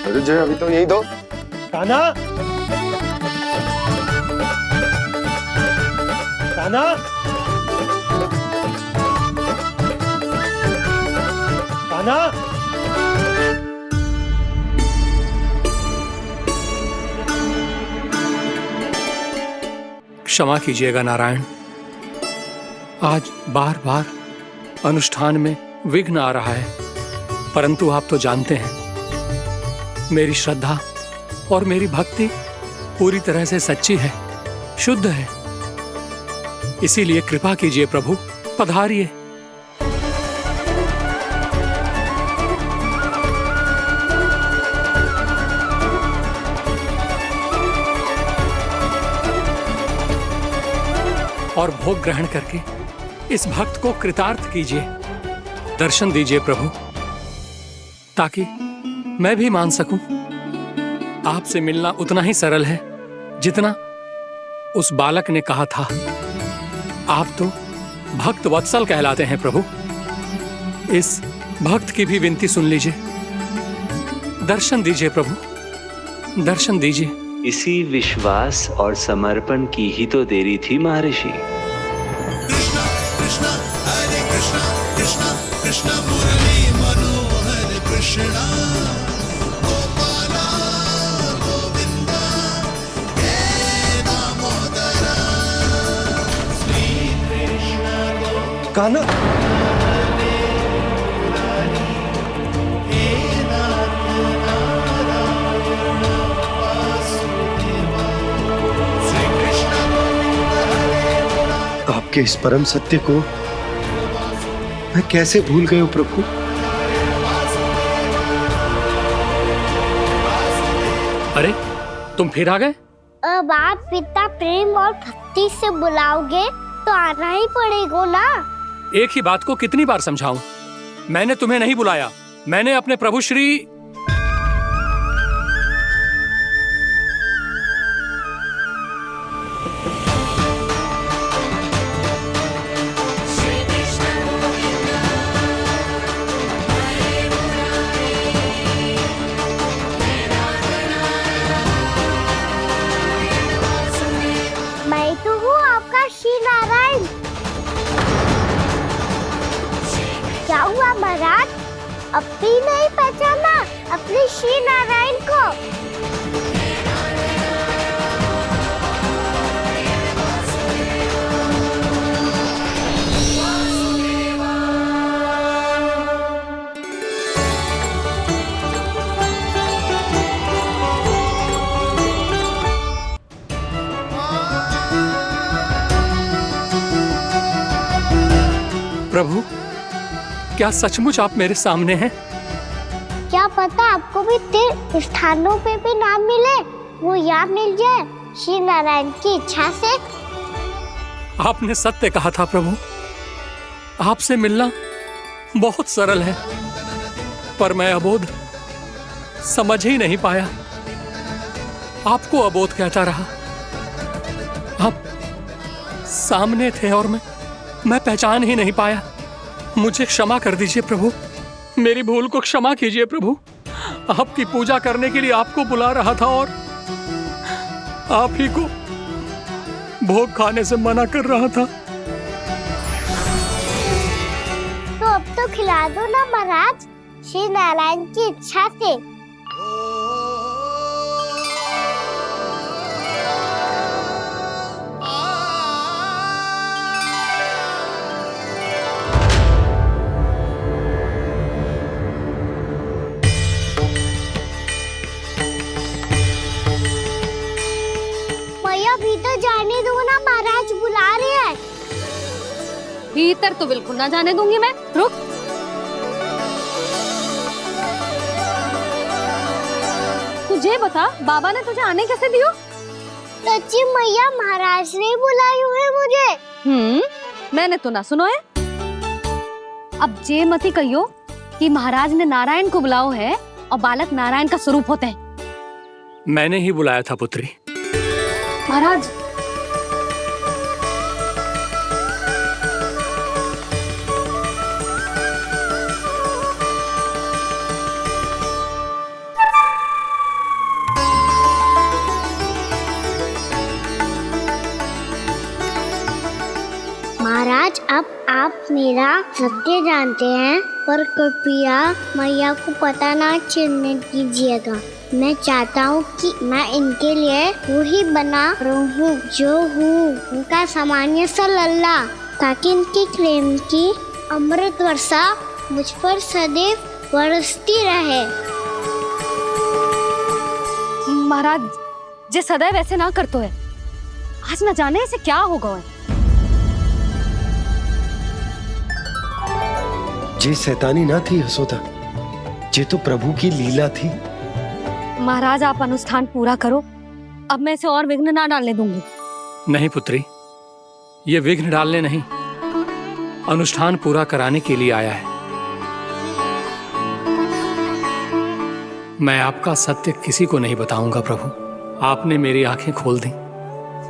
अरे जय, अभी तो यही दो। कान्हा, कान्हा, कान्हा। क्षमा कीजिएगा नारायण, आज बार बार अनुष्ठान में विघ्न आ रहा है, परंतु आप तो जानते हैं मेरी श्रद्धा और मेरी भक्ति पूरी तरह से सच्ची है, शुद्ध है। इसीलिए कृपा कीजिए प्रभु, पधारिए। और भोग ग्रहण करके इस भक्त को कृतार्थ कीजिए। दर्शन दीजिए प्रभु, ताकि मैं भी मान सकूं। आपसे मिलना उतना ही सरल है जितना उस बालक ने कहा था। आप तो भक्त वत्सल कहलाते हैं प्रभु। इस भक्त की भी विनती सुन लीजिए। दर्शन दीजिए प्रभु, दर्शन दीजिए। इसी विश्वास और समर्पण की ही तो देरी थी महर्षि। कृष्णा कृष्णा हरे कृष्णा, कृष्णा कृष्णा मुरली मनोहर कृष्णा, गोपाला गोविंदा हे दामोदरा, श्री कृष्ण कान्हा, आपके इस परम सत्य को मैं कैसे भूल गया हूं प्रभु। अरे तुम फिर आ गए? अब आप पिता प्रेम और भक्ति से बुलाओगे तो आना ही पड़ेगा ना। एक ही बात को कितनी बार समझाऊं? मैंने तुम्हें नहीं बुलाया, मैंने अपने प्रभु श्री मैं तो हूँ आपका श्री नारायण। क्या हुआ महाराज, अब भी नहीं पहचाना अपने श्री नारायण को? प्रभु, क्या सचमुच आप मेरे सामने हैं? क्या पता आपको भी तीर्थ स्थानों पे भी नाम मिले, वो यहाँ मिल जाए श्री नारायण की इच्छा से। आपने सत्य कहा था प्रभु, आपसे मिलना बहुत सरल है, पर मैं अबोध समझ ही नहीं पाया। आपको अबोध कहता रहा। आप सामने थे और मैं पहचान ही नहीं पाया। मुझे क्षमा कर दीजिए प्रभु, मेरी भूल को क्षमा कीजिए प्रभु। आपकी पूजा करने के लिए आपको बुला रहा था और आप ही को भोग खाने से मना कर रहा था। तो अब तो खिला दो ना महाराज, श्री नारायण की इच्छा से। मैया भीतर जाने दो ना, महाराज बुला रहे हैं। भीतर तो बिल्कुल ना जाने दूंगी मैं। रुक। तुझे बता, बाबा ने तुझे आने कैसे दियो? सच्ची मैया, महाराज ने बुलाई हुई मुझे। मैंने तो ना सुनो है। अब जे मती कहियो कि महाराज ने नारायण को बुलाओ है और बालक नारायण का स्वरूप होते हैं। मैंने ही बुलाया था पुत्री। महाराज, महाराज अब आप मेरा सत्य जानते हैं, पर कृपया मैया को पता ना चलने दीजिएगा। मैं चाहता हूँ कि मैं इनके लिए वही बना रहूँ जो हूँ, उनका सामान्य सा लल्ला, ताकि इनके प्रेम की अमृत वर्षा मुझ पर सदैव बरसती रहे। महाराज जे सदैव ऐसे ना करतो है, आज न जाने इसे क्या होगा है। जे शैतानी ना थी यशोदा, जे तो प्रभु की लीला थी। महाराज आप अनुष्ठान पूरा करो, अब मैं इसे और विघ्न ना डालने दूंगी। नहीं पुत्री, ये विघ्न डालने नहीं, अनुष्ठान पूरा कराने के लिए आया है। मैं आपका सत्य किसी को नहीं बताऊंगा प्रभु। आपने मेरी आंखें खोल दी,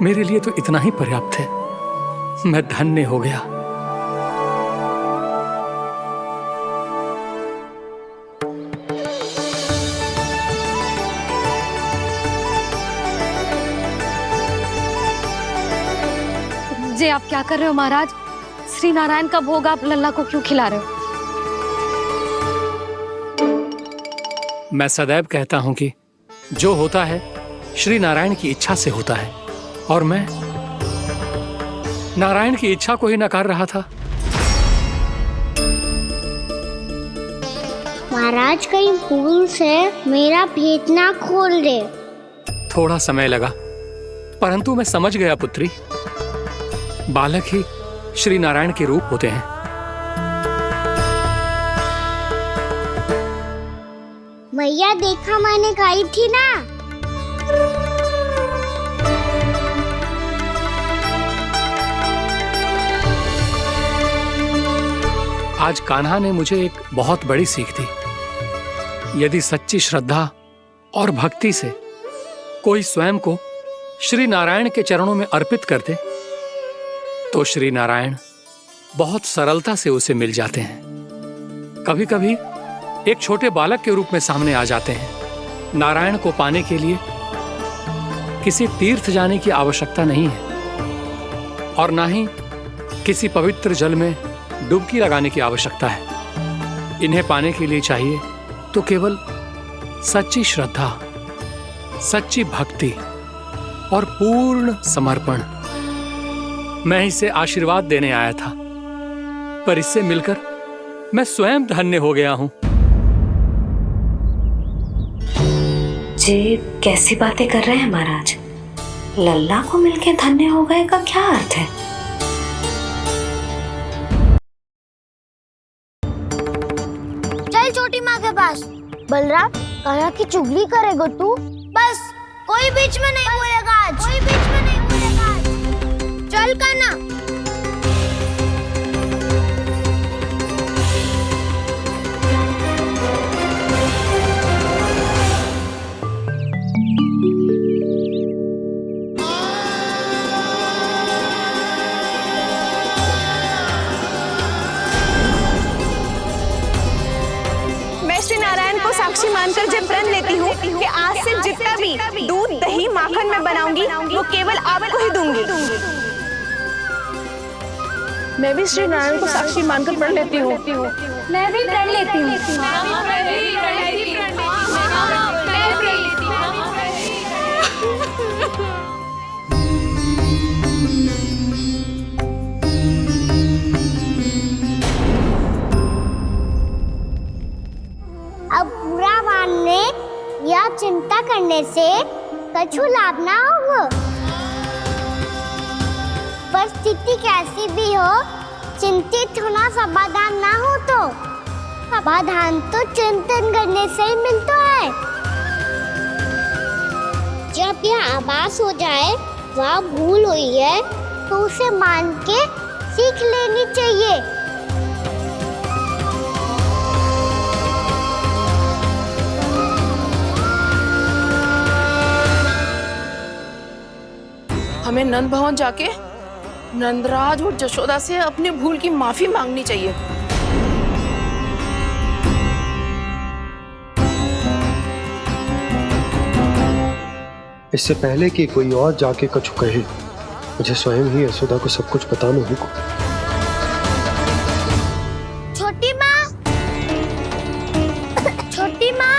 मेरे लिए तो इतना ही पर्याप्त है। मैं धन्य हो गया। जे आप क्या कर रहे हो महाराज? श्री नारायण का भोग आप लल्ला को क्यों खिला रहे हो? मैं सदैव कहता हूं कि जो होता है श्री नारायण की इच्छा से होता है, और मैं नारायण की इच्छा को ही नकार रहा था। महाराज कहीं भूल से मेरा भेद ना खोल दे। थोड़ा समय लगा, परंतु मैं समझ गया पुत्री। बालक ही श्री नारायण के रूप होते हैं। मैया देखा, मैंने कही थी ना। आज कान्हा ने मुझे एक बहुत बड़ी सीख दी। यदि सच्ची श्रद्धा और भक्ति से कोई स्वयं को श्री नारायण के चरणों में अर्पित कर दे, तो श्री नारायण बहुत सरलता से उसे मिल जाते हैं। कभी कभी एक छोटे बालक के रूप में सामने आ जाते हैं। नारायण को पाने के लिए किसी तीर्थ जाने की आवश्यकता नहीं है, और ना ही किसी पवित्र जल में डुबकी लगाने की आवश्यकता है। इन्हें पाने के लिए चाहिए तो केवल सच्ची श्रद्धा, सच्ची भक्ति और पूर्ण समर्पण। मैं इसे आशीर्वाद देने आया था, पर इससे मिलकर मैं स्वयं धन्य हो गया हूं। जे कैसी बातें कर रहे हैं महाराज? लल्ला को मिलके धन्य हो गए का क्या अर्थ है? चल छोटी माँ के पास। बलराम, कान्हा की चुगली करेगा तू? बस, कोई बीच में नहीं बोलेगा आज। कोई बीच में नहीं बोलेगा आज। चल कान्हा। मैं श्री नारायण नारायण को साक्षी मानकर जब प्रण लेती हूँ कि आज से जितना भी दूध दही माखन मैं बनाऊंगी वो केवल आपको ही दूंगी। मैं भी श्री नारायण को साक्षी मानकर प्रण लेती हूँ। मैं भी प्रण लेती हूँ। अब बुरा मानने या चिंता करने से कछु लाभ ना होगा। परिस्थिति कैसी भी हो, चिंतित होना समाधान ना हो तो समाधान तो चिंतन करने से ही मिलता है। जब यह आभास हो जाए वह भूल हुई है तो उसे मान के सीख लेनी चाहिए। हमें नंद भवन जाके नंदराज और जशोदा से अपनी भूल की माफी मांगनी चाहिए। इससे पहले कि कोई और जाके कछु कहे, मुझे स्वयं ही यशोदा को सब कुछ बताना होगा। छोटी माँ, छोटी माँ।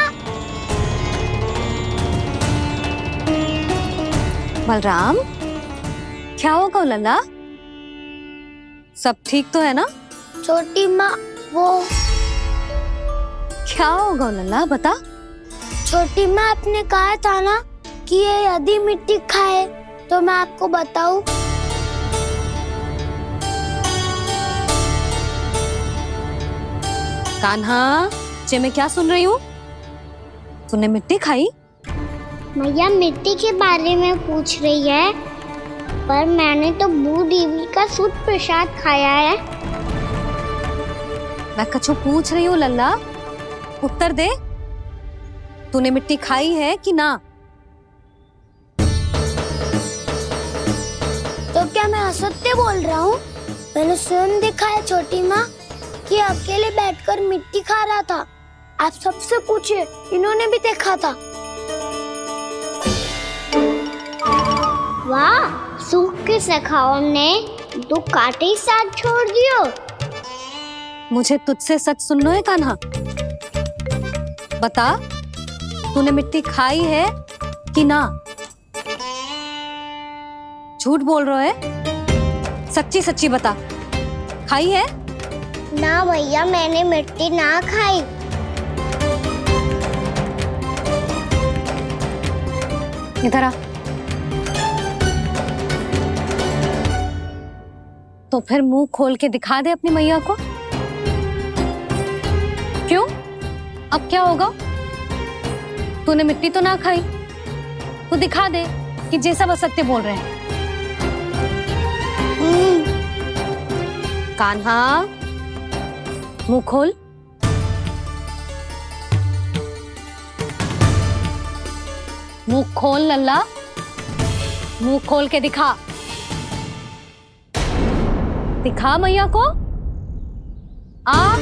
बलराम, क्या होगा लल्ला? सब ठीक तो है ना? छोटी माँ, वो क्या होगा लल्ला, बता। छोटी माँ, आपने कहा था ना कि ये यदि मिट्टी खाए तो मैं आपको बताऊं। कान्हा, जे मैं क्या सुन रही हूँ? तूने मिट्टी खाई? मैया मिट्टी के बारे में पूछ रही है, पर मैंने तो भू देवी का शुद्ध प्रसाद खाया है। मैं कछु पूछ रही हूँ लल्ला, उत्तर दे। तूने मिट्टी खाई है कि ना? तो क्या मैं असत्य बोल रहा हूँ? मैंने स्वयं देखा है छोटी माँ कि अकेले बैठकर मिट्टी खा रहा था। आप सबसे पूछिए, इन्होंने भी देखा था। वाह, सूख के सखाओं ने दो कांटे ही साथ छोड़ दियो। मुझे तुझसे सच सुनना है कान्हा। बता, तूने मिट्टी खाई है कि ना? झूठ बोल रहा है, सच्ची सच्ची बता, खाई है? ना भैया, मैंने मिट्टी ना खाई। इधर आ। तो फिर मुंह खोल के दिखा दे अपनी मैया को। क्यों? अब क्या होगा? तूने मिट्टी तो ना खाई, तो दिखा दे कि जैसा वो सत्य बोल रहे हैं। कान्हा, मुंह खोल। मुंह खोल लल्ला, मुंह खोल के दिखा। दिखा मैया को। आ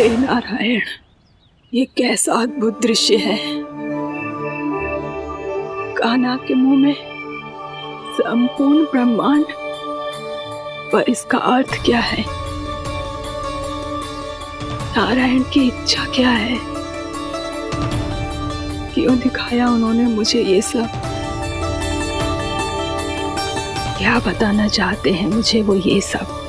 हे नारायण, ये कैसा अद्भुत दृश्य है। कान्हा के मुंह में संपूर्ण ब्रह्मांड, पर इसका अर्थ क्या है? नारायण की इच्छा क्या है? क्यों दिखाया उन्होंने मुझे ये सब? क्या बताना चाहते हैं मुझे वो ये सब?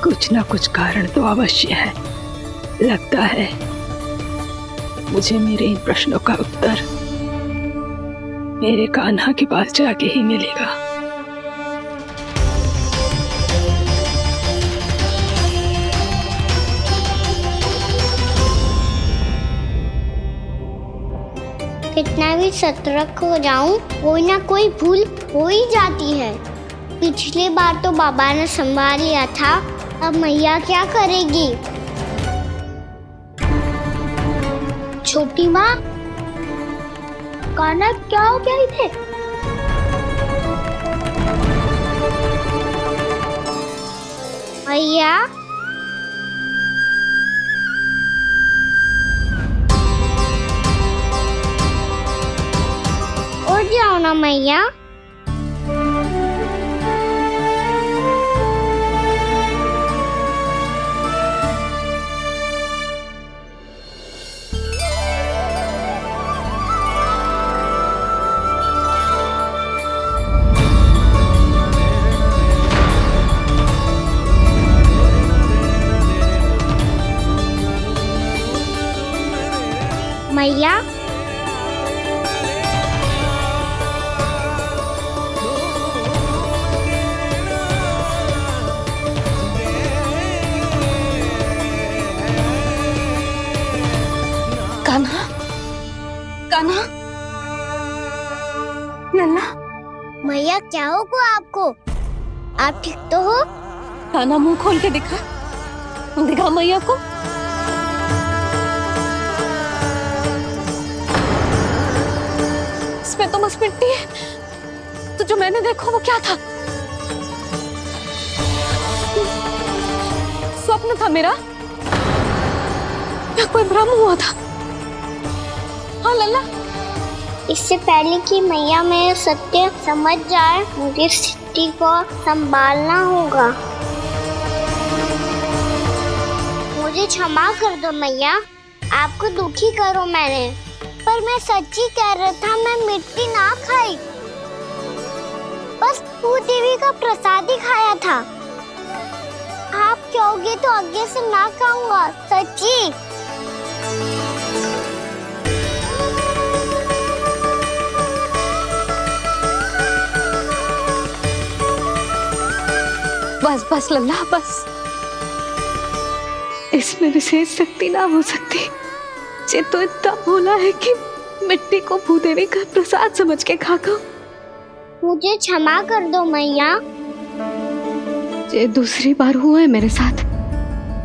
कुछ ना कुछ कारण तो अवश्य है। लगता है मुझे मेरे इन प्रश्नों का उत्तर मेरे कान्हा के पास जाके ही मिलेगा। कितना भी सतर्क हो जाऊं, कोई ना कोई भूल हो ही जाती है। पिछली बार तो बाबा ने संभाल लिया था, अब मैया क्या करेगी? छोटी माँ, कान्हा क्या हो गया इधर? मैया, उठ जाओ ना मैया। मैया, कान्हा, कान्हा, लल्ला। मैया क्या होगा आपको? आप ठीक तो हो? कान्हा, मुंह खोल के दिखा, दिखा मैया को। इसमें तो बस मिट्टी है, तो जो मैंने देखा वो क्या था? स्वप्न था मेरा या कोई भ्रम हुआ था? हाँ लल्ला, इससे पहले कि मैया मेरे सत्य समझ जाए, मुझे स्थिति को संभालना होगा। मुझे क्षमा कर दो मैया, आपको दुखी करो मैंने, पर मैं सच्ची कह रहा था। मैं मिट्टी ना खाई, बस भू देवी का प्रसाद ही खाया था। आप कहोगे तो आगे से ना खाऊंगा, सच्ची। बस बस लल्ला, बस। इसमें विशेष शक्ति ना हो सकती। ये तो इतना भोला है कि मिट्टी को भूदेवी का प्रसाद समझ के खागा। मुझे क्षमा कर दो मैया। ये दूसरी बार हुआ है मेरे साथ।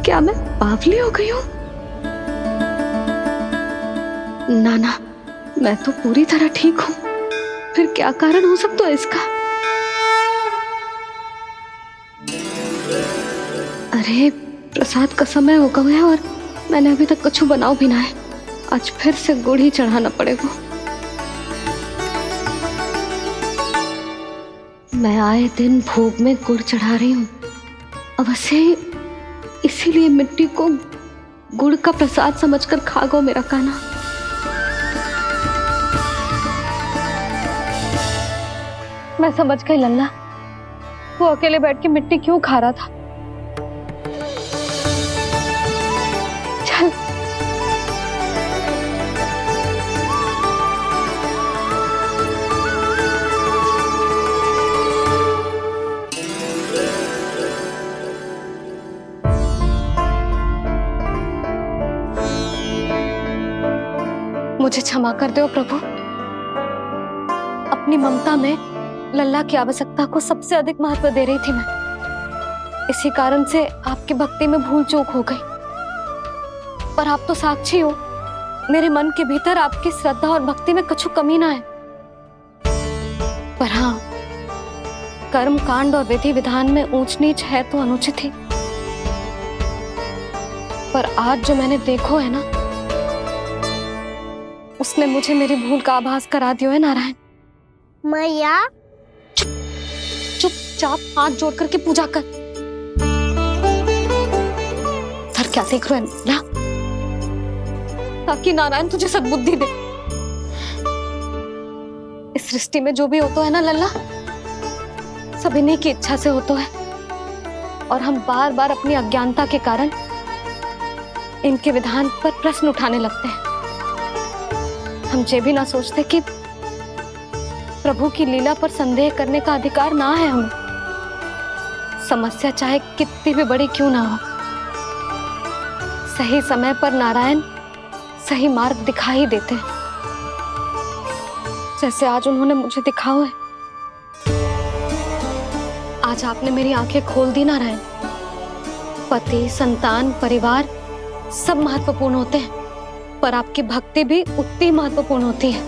क्या मैं बावली हो गई हूँ? ना ना, मैं तो पूरी तरह ठीक हूँ। फिर क्या कारण हो सकता है इसका? अरे प्रसाद का समय हो गया है और मैंने अभी तक कुछ बनाओ भी ना है। आज फिर से गुड़ ही चढ़ाना पड़ेगा। मैं आए दिन भोग में गुड़ चढ़ा रही हूँ, अवश्य इसीलिए मिट्टी को गुड़ का प्रसाद समझकर खा गो मेरा कान्हा। मैं समझ गई लल्ला, वो अकेले बैठ के मिट्टी क्यों खा रहा था। चल मुझे क्षमा कर दो प्रभु। अपनी ममता में लल्ला की आवश्यकता को सबसे अधिक महत्व दे रही थी मैं। इसी कारण से आपकी भक्ति में भूल चूक हो गई। पर आप तो साक्षी हो, मेरे मन के भीतर आपकी श्रद्धा और भक्ति में कछु कमी ना है। पर हाँ, कर्म कांड और विधि विधान में ऊंच नीच है तो अनुचित ही। पर आज जो मैंने देखो है ना, उसने मुझे मेरी भूल का आभास करा दियो है नारायण। मैया चुपचाप हाथ जोड़ करके पूजा कर। सर क्या देख रहे हैं ना, ताकि नारायण तुझे सद्बुद्धि दे। इस सृष्टि में जो भी होता है ना लल्ला, सब इन्हीं की इच्छा से होता है, और हम बार बार अपनी अज्ञानता के कारण इनके विधान पर प्रश्न उठाने लगते हैं। हम ये भी ना सोचते कि प्रभु की लीला पर संदेह करने का अधिकार ना है हमें। समस्या चाहे कितनी भी बड़ी क्यों ना हो, सही समय पर नारायण सही मार्ग दिखा ही देते हैं, जैसे आज उन्होंने मुझे दिखाओ है। आज आपने मेरी आंखें खोल दी नारायण। पति, संतान, परिवार सब महत्वपूर्ण होते हैं, पर आपकी भक्ति भी उतनी महत्वपूर्ण होती है।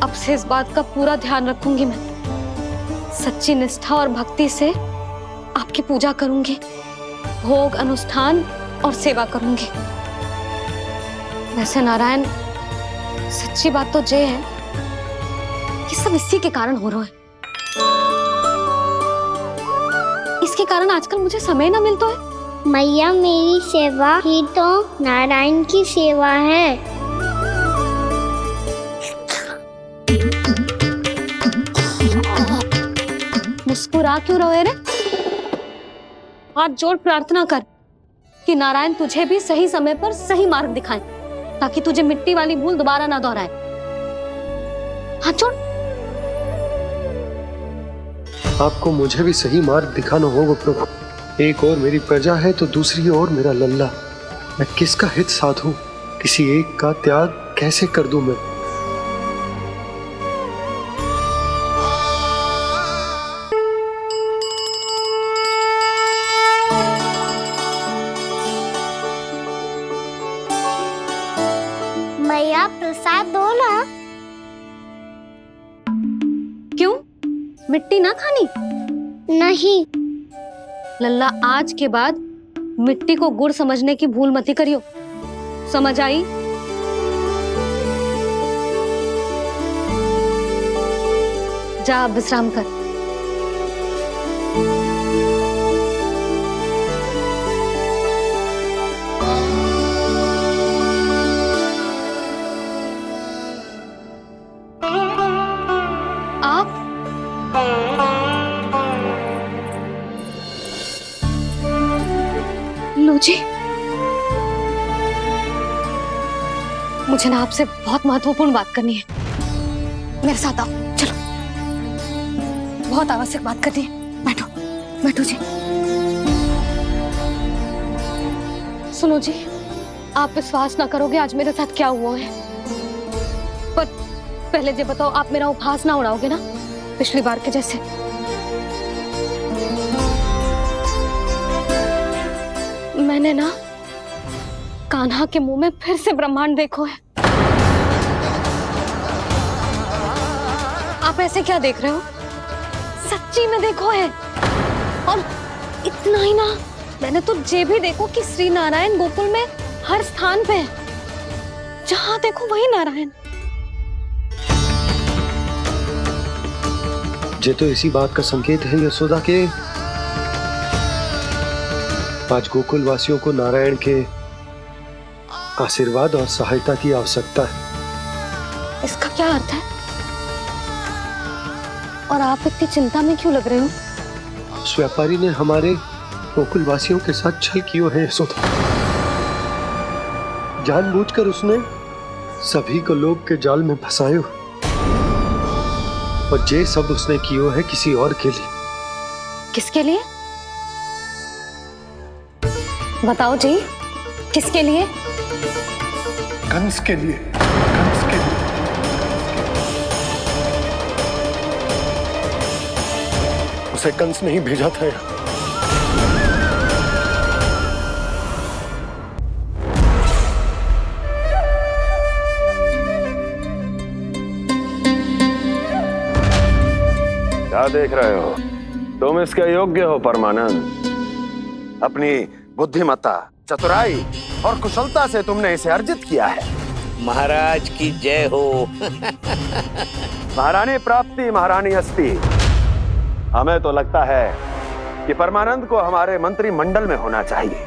अब से इस बात का पूरा ध्यान रखूंगी मैं। सच्ची निष्ठा और भक्ति से आपकी पूजा करूंगी, भोग, अनुष्ठान और सेवा करूंगी। वैसे नारायण, सच्ची बात तो ये है कि सब इसी के कारण हो रहा है। इसके कारण आजकल मुझे समय ना मिलता है। मैया, मेरी सेवा ही तो नारायण की सेवा है। मुस्कुरा क्यों रहे रे? हाथ जोड़ प्रार्थना कर कि नारायण तुझे भी सही समय पर सही मार्ग दिखाएं, ताकि तुझे मिट्टी वाली भूल दोबारा ना दोहराए। हाथ जोड़। आपको मुझे भी सही मार्ग दिखाना होगा प्रभु। एक और मेरी प्रजा है तो दूसरी ओर मेरा लल्ला। मैं किसका हित साधूं? किसी एक का त्याग कैसे कर दूं मैं? मैया, प्रसाद दो ना। क्यों? मिट्टी ना खानी? नहीं। लल्ला, आज के बाद मिट्टी को गुड़ समझने की भूल मत करियो। समझ आई? जा विश्राम कर। जी, मुझे ना आपसे बहुत महत्वपूर्ण बात करनी है। मेरे साथ आओ, चलो। बहुत आवश्यक बात करनी है। बैठो, बैठो जी। सुनो जी, आप विश्वास ना करोगे आज मेरे साथ क्या हुआ है। पर पहले ये बताओ, आप मेरा उपहास ना उड़ाओगे ना, पिछली बार के जैसे? मैंने ना कान्हा के मुंह में फिर से ब्रह्मांड देखो है। आप ऐसे क्या देख रहे हो? सच्ची में देखो है। और इतना ही ना, मैंने तो ये भी देखो कि श्री नारायण गोकुल में हर स्थान पे है। जहां देखो वही नारायण। ये तो इसी बात का संकेत है यशोदा के आज गोकुल वासियों को नारायण के आशीर्वाद और सहायता की आवश्यकता है। इसका क्या अर्थ है? और आप इतनी चिंता में क्यों लग रहे हो? उस व्यापारी ने हमारे गोकुल वासियों के साथ छल किया है यशोदा। जानबूझकर उसने सभी को लोभ के जाल में फंसायो, और ये सब उसने किया है किसी और के लिए। किसके लिए? बताओ जी, किसके लिए? कंस के लिए। कंस के लिए। उसे कंस नहीं भेजा था यहाँ। क्या देख रहे हो? तुम इसके योग्य हो परमानंद। अपनी बुद्धिमत्ता, चतुराई और कुशलता से तुमने इसे अर्जित किया है। महाराज की जय हो। महारानी प्राप्ति महारानी अस्ति। हमें तो लगता है कि परमानंद को हमारे मंत्रिमंडल में होना चाहिए।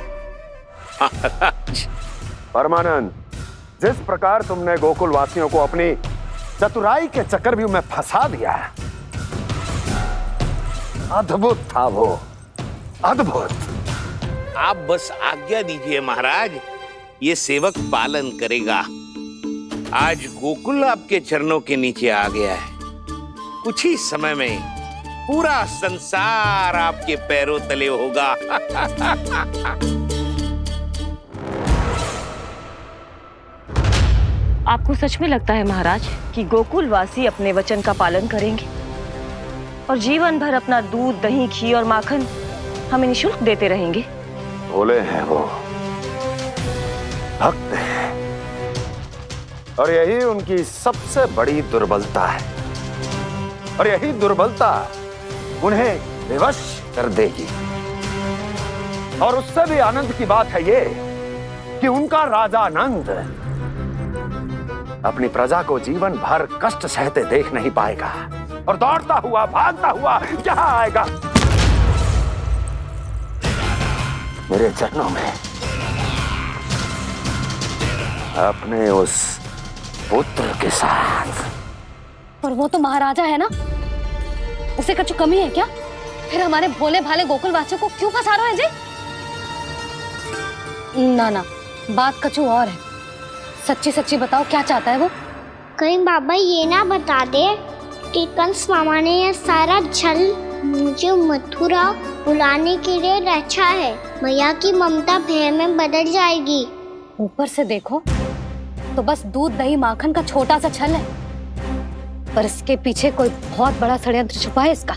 परमानंद, जिस प्रकार तुमने गोकुल वासियों को अपनी चतुराई के चक्रव्यूह में फंसा दिया, अद्भुत था वो, अद्भुत। आप बस आज्ञा दीजिए महाराज, ये सेवक पालन करेगा। आज गोकुल आपके चरणों के नीचे आ गया है। कुछ ही समय में पूरा संसार आपके पैरों तले होगा। आपको सच में लगता है महाराज कि गोकुलवासी अपने वचन का पालन करेंगे और जीवन भर अपना दूध, दही, घी और माखन हमें निःशुल्क देते रहेंगे? भोले हैं वो, भक्त हैं, और यही उनकी सबसे बड़ी दुर्बलता है। और यही दुर्बलता उन्हें विवश कर देगी। और उससे भी आनंद की बात है ये कि उनका राजा नंद अपनी प्रजा को जीवन भर कष्ट सहते देख नहीं पाएगा और दौड़ता हुआ, भागता हुआ यहां आएगा मेरे चरणों में, अपने उस पुत्र के साथ। पर वो तो महाराजा है ना, उसे कछु कमी है क्या? फिर हमारे भोले भाले गोकुल वासियों को क्यों फंसा रहे हैं जी? ना ना, बात कछु और है। सच्ची सच्ची बताओ, क्या चाहता है वो? कहीं बाबा ये ना बता दे कि कंस मामा ने यह सारा छल मुझे मथुरा बुलाने के लिए रचा है। मैया की ममता भय में बदल जाएगी। ऊपर से देखो तो बस दूध, दही, माखन का छोटा सा छल है, पर इसके पीछे कोई बहुत बड़ा षड्यंत्र छुपा है इसका।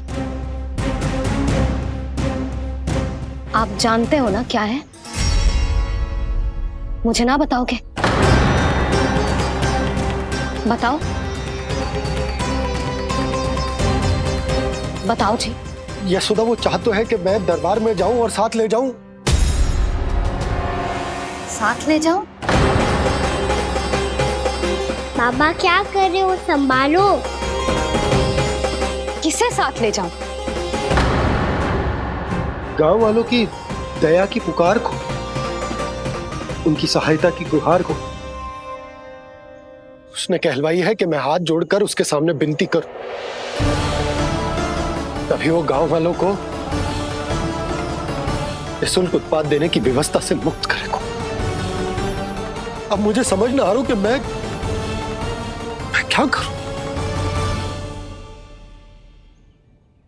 आप जानते हो ना क्या है? मुझे ना बताओगे? बताओ बताओ जी। यशोदा, वो चाह तो है कि मैं दरबार में जाऊं और साथ ले जाऊं। साथ ले जाऊं? बाबा क्या कर रहे हो, संभालो। किसे साथ ले जाऊं? गांव वालों की दया की पुकार को, उनकी सहायता की गुहार को। उसने कहलवाई है कि मैं हाथ जोड़कर उसके सामने विनती करूं, तभी वो गांव वालों को निःशुल्क उत्पाद देने की व्यवस्था से मुक्त करेगा। अब मुझे समझ ना आ रहा कि मैं क्या करूं।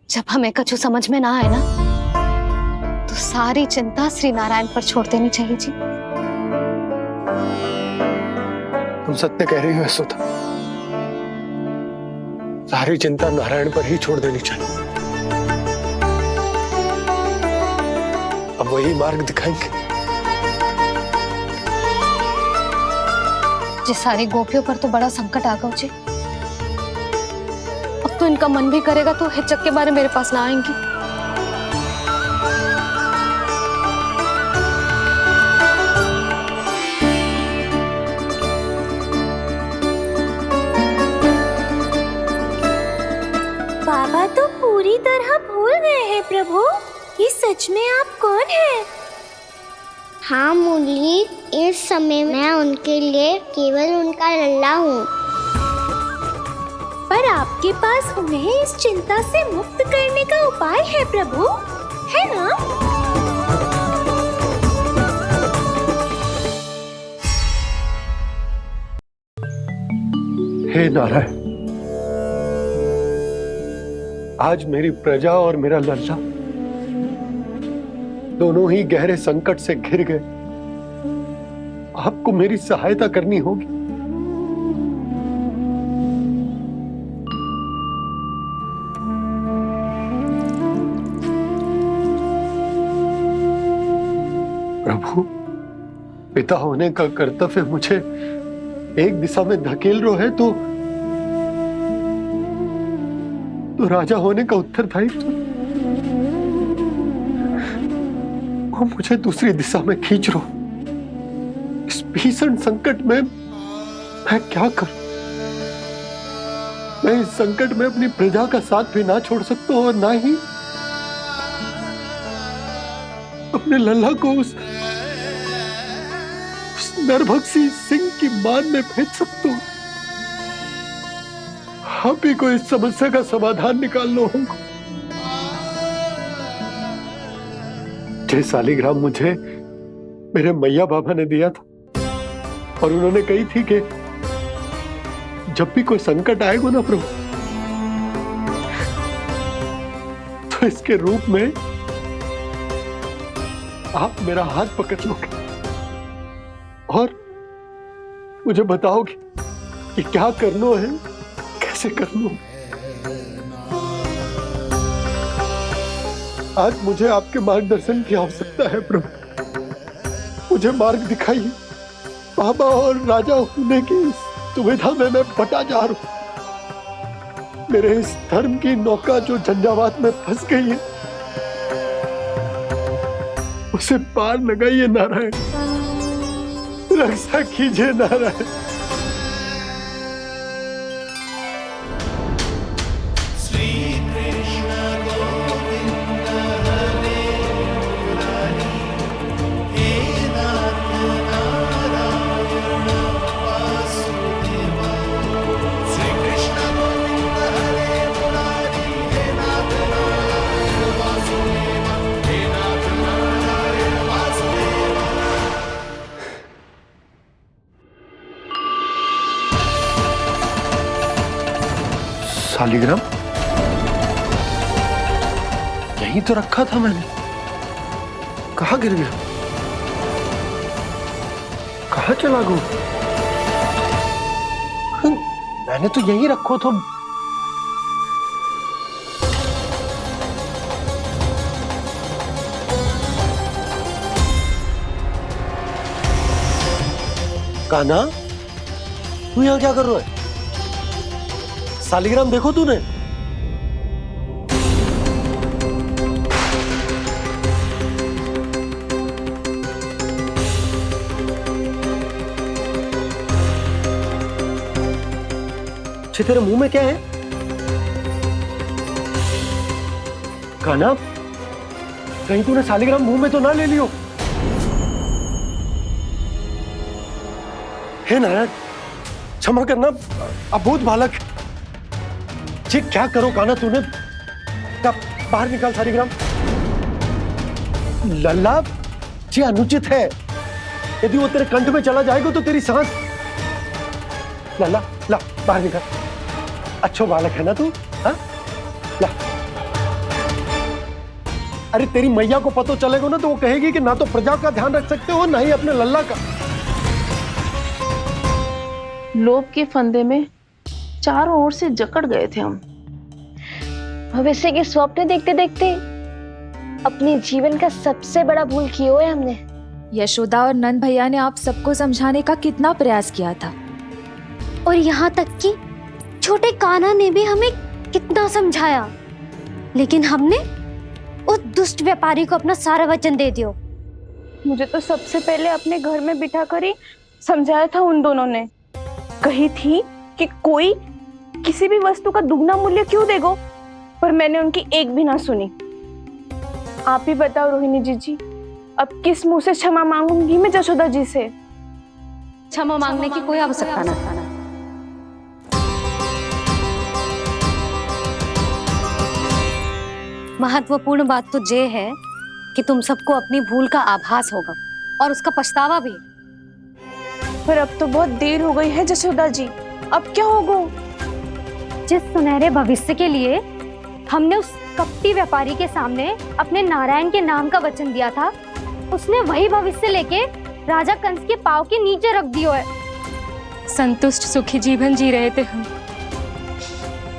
जब हमें कछु समझ में ना आए ना, तो सारी चिंता श्री नारायण पर छोड़ देनी चाहिए जी। तुम सत्य कह रही हो यशोदा, सारी चिंता नारायण पर ही छोड़ देनी चाहिए। अब वही मार्ग दिखाएंगे। जिस सारी गोपियों पर तो बड़ा संकट आ गया जी। अब तो इनका मन भी करेगा तो हिचक के बारे मेरे पास ना आएंगी। बाबा तो पूरी तरह भूल गए हैं प्रभु, ये सच में आप कौन हैं? हाँ मुरली, इस समय मैं उनके लिए केवल उनका लल्ला हूँ। पर आपके पास उन्हें इस चिंता से मुक्त करने का उपाय है प्रभु, है ना? हे नारायण, आज मेरी प्रजा और मेरा लल्ला दोनों ही गहरे संकट से घिर गए। आपको मेरी सहायता करनी होगी। प्रभु, पिता होने का कर्तव्य मुझे एक दिशा में धकेल रहा है तो राजा होने का उत्तरदायित्व वो मुझे दूसरी दिशा में खींच रहा। भीषण संकट में मैं क्या करूं? मैं इस संकट में अपनी प्रजा का साथ भी ना छोड़ सकता हूं और ना ही अपने लल्ला को उस नरभक्षी सिंह की मान में भेज सकता हूं। आप ही को इस समस्या का समाधान निकालना होगा। जय सालिग्राम मुझे मेरे मैया बाबा ने दिया था और उन्होंने कही थी कि जब भी कोई संकट आएगा ना प्रभु, तो इसके रूप में आप मेरा हाथ पकड़ लोगे और मुझे बताओगे कि क्या करना है, कैसे करना है। आज मुझे आपके मार्गदर्शन की आवश्यकता है प्रभु। मुझे मार्ग दिखाइए। बाबा और राजा होने की दुविधा में मैं बटा जा रहा हूं। मेरे इस धर्म की नौका जो झंझावात में फंस गई है, उसे पार लगाइए नारायण, रक्षा कीजिए नारायण। सालिग्राम यहीं तो रखा था मैंने, कहाँ गिर गया? कहाँ चला गया? मैंने तो यहीं रखो था। कान्हा, तू यहाँ क्या कर रहा है? सालिग्राम देखो तूने? तेरे मुंह में क्या है? कान्हा, कहीं तूने सालिग्राम मुंह में तो ना ले लियो? हे नारायण, क्षमा करना, अबोध बालक। जी क्या करो कान्हा तूने? क्या बाहर निकाल सालिग्राम। लल्ला, जी अनुचित है। यदि वो तेरे कंठ में चला जाएगा तो तेरी सांस। लल्ला, ला बाहर निकाल। अच्छा बालक है ना तू? हाँ? ला। अरे तेरी मैया को पता चलेगा ना तो वो कहेगी कि ना तो प्रजा का ध्यान रख सकते हो ना ही अपने लल्ला का। लोभ के फंदे में चारों ओर से जकड़ गए थे हम। भविष्य के स्वप्न देखते देखते अपने जीवन का सबसे बड़ा भूल किया है हमने। यशोदा और नंद भैया ने आप सबको समझाने का कितना प्रयास किया था, और यहाँ तक कि छोटे कान्हा ने भी हमें कितना समझाया, लेकिन हमने उस दुष्ट व्यापारी को अपना सारा वचन दे दिया। मुझे तो सबसे पहले अपने घर में बिठा कर ही समझाया था उन दोनों ने। कही थी कि कोई किसी भी वस्तु का दुगना मूल्य क्यों देगा, पर मैंने उनकी एक भी ना सुनी। आप ही बताओ रोहिणी जी, अब किस मुंह से क्षमा मांगूंगी मैं जशोदा जी से? क्षमा मांगने की कोई आवश्यकता ना। महत्वपूर्ण बात तो ये है कि तुम सबको अपनी भूल का आभास होगा और उसका पछतावा भी। पर अब तो बहुत देर हो गई है जशोदा जी, अब क्या होगा? जिस सुनहरे भविष्य के लिए हमने उस कपटी व्यापारी के सामने अपने नारायण के नाम का वचन दिया था, उसने वही भविष्य लेके राजा कंस के पांव के नीचे रख दिया है। संतुष्ट सुखी जीवन जी रहे थे हम।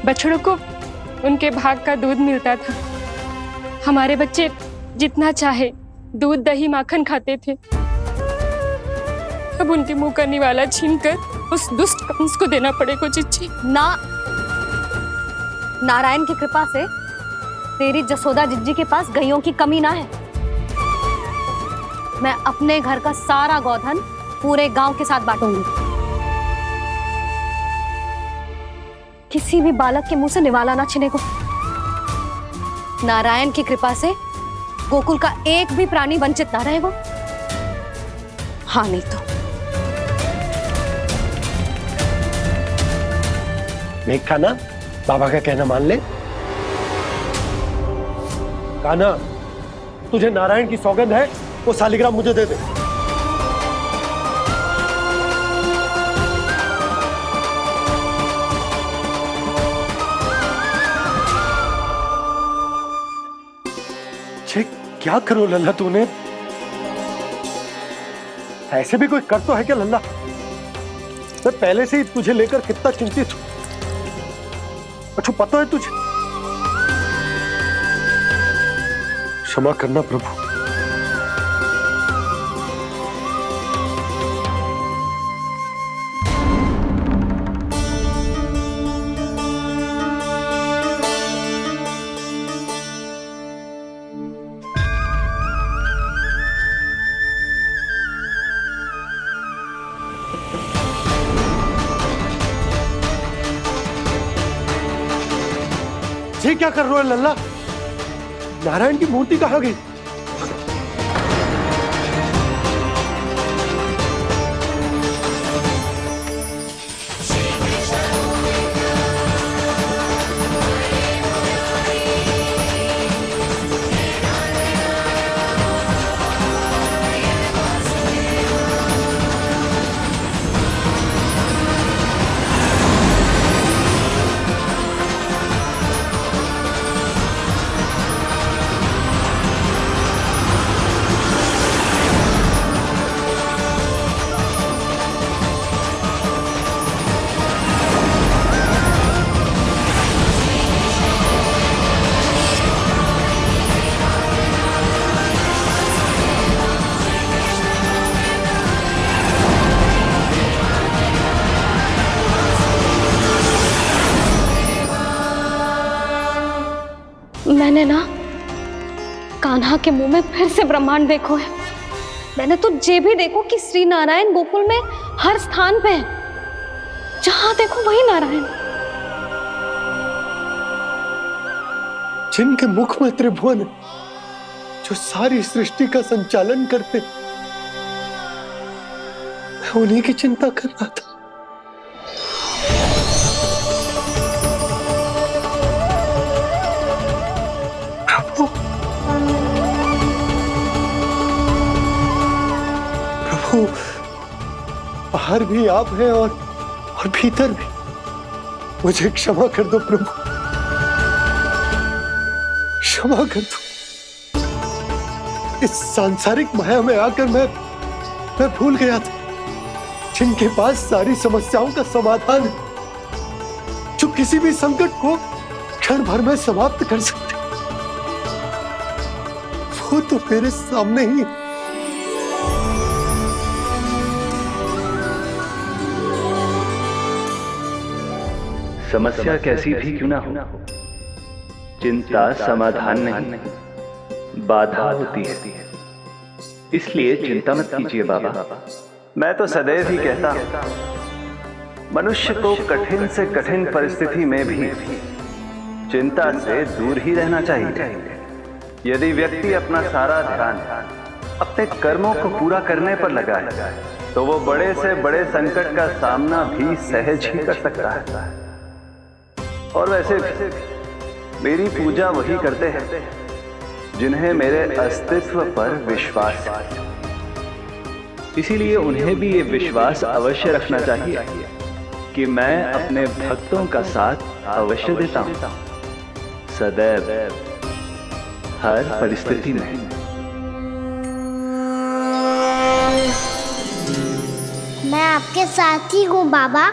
बछड़ों को उनके भाग का दूध मिलता था। हमारे बच्चे जितना चाहे दूध दही माखन खाते थे। अब उनके मुंह का निवाला छीनकर उस दुष्ट कंस को देना पड़ेगा चिच्ची। ना, नारायण की कृपा से तेरी जसोदा जिज्जी के पास गायों की कमी ना है। मैं अपने घर का सारा गोधन पूरे गांव के साथ बांटूंगी। किसी भी बालक के मुंह से निवाला ना छिने को। नारायण की कृपा से गोकुल का एक भी प्राणी वंचित ना रहेगा। हाँ नहीं तो देख कान्हा, बाबा का कहना मान ले। कान्हा, तुझे नारायण की सौगंध है, वो शालिग्राम मुझे दे दे। क्या करो लल्ला तूने? ऐसे भी कोई कर तो है क्या लल्ला? मैं पहले से ही तुझे लेकर कितना चिंतित हूं। अच्छा पता है तुझे? क्षमा करना प्रभु। ये क्या कर रहे हो लल्ला? नारायण की मूर्ति कहाँ गई? मैंने ना कान्हा के मुंह में फिर से ब्रह्मांड देखो है। मैंने तो ये भी देखो कि श्री नारायण गोकुल में हर स्थान पे है। जहां देखो वही नारायण। जिनके मुख में त्रिभुवन, जो सारी सृष्टि का संचालन करते, मैं उन्हीं की चिंता कर रहा था। प्रभु, बाहर भी आप हैं और भीतर भी। मुझे क्षमा कर दो प्रभु, क्षमा कर दो। इस सांसारिक माया में आकर मैं भूल गया था जिनके पास सारी समस्याओं का समाधान है, जो किसी भी संकट को क्षण भर में समाप्त कर सकते, वो तो मेरे सामने ही। समस्या कैसी भी क्यों ना हो, चिंता समाधान नहीं, बाधा होती है। इसलिए चिंता मत कीजिए बाबा। मैं तो सदैव ही कहता हूं, मनुष्य को कठिन से कठिन परिस्थिति में भी चिंता से दूर ही रहना चाहिए। यदि व्यक्ति अपना सारा ध्यान अपने कर्मों को पूरा करने पर लगाए, तो वो बड़े से बड़े संकट का सामना भी सहज ही कर सकता है। और वैसे भी मेरी पूजा वही करते हैं जिन्हें मेरे अस्तित्व पर विश्वास है। इसीलिए उन्हें भी ये विश्वास अवश्य रखना चाहिए कि मैं अपने भक्तों का साथ अवश्य देता हूं, सदैव, हर परिस्थिति में। मैं आपके साथ ही हूँ बाबा।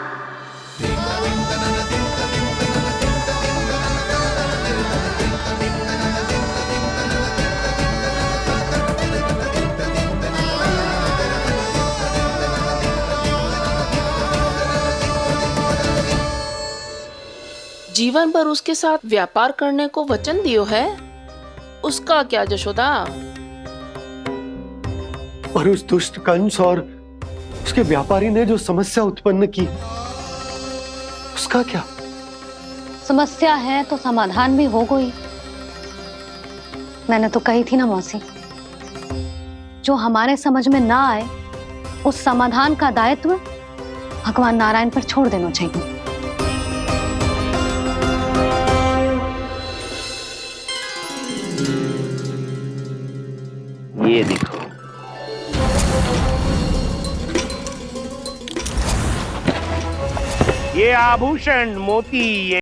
जीवन भर उसके साथ व्यापार करने को वचन दियो है, उसका क्या जशोदा? और उस दुष्ट कंस और उसके व्यापारी ने जो समस्या उत्पन्न की, उसका क्या? समस्या है तो समाधान भी हो गई। मैंने तो कही थी ना मौसी, जो हमारे समझ में ना आए उस समाधान का दायित्व भगवान नारायण पर छोड़ देना चाहिए। ये देखो, ये आभूषण मोती, ये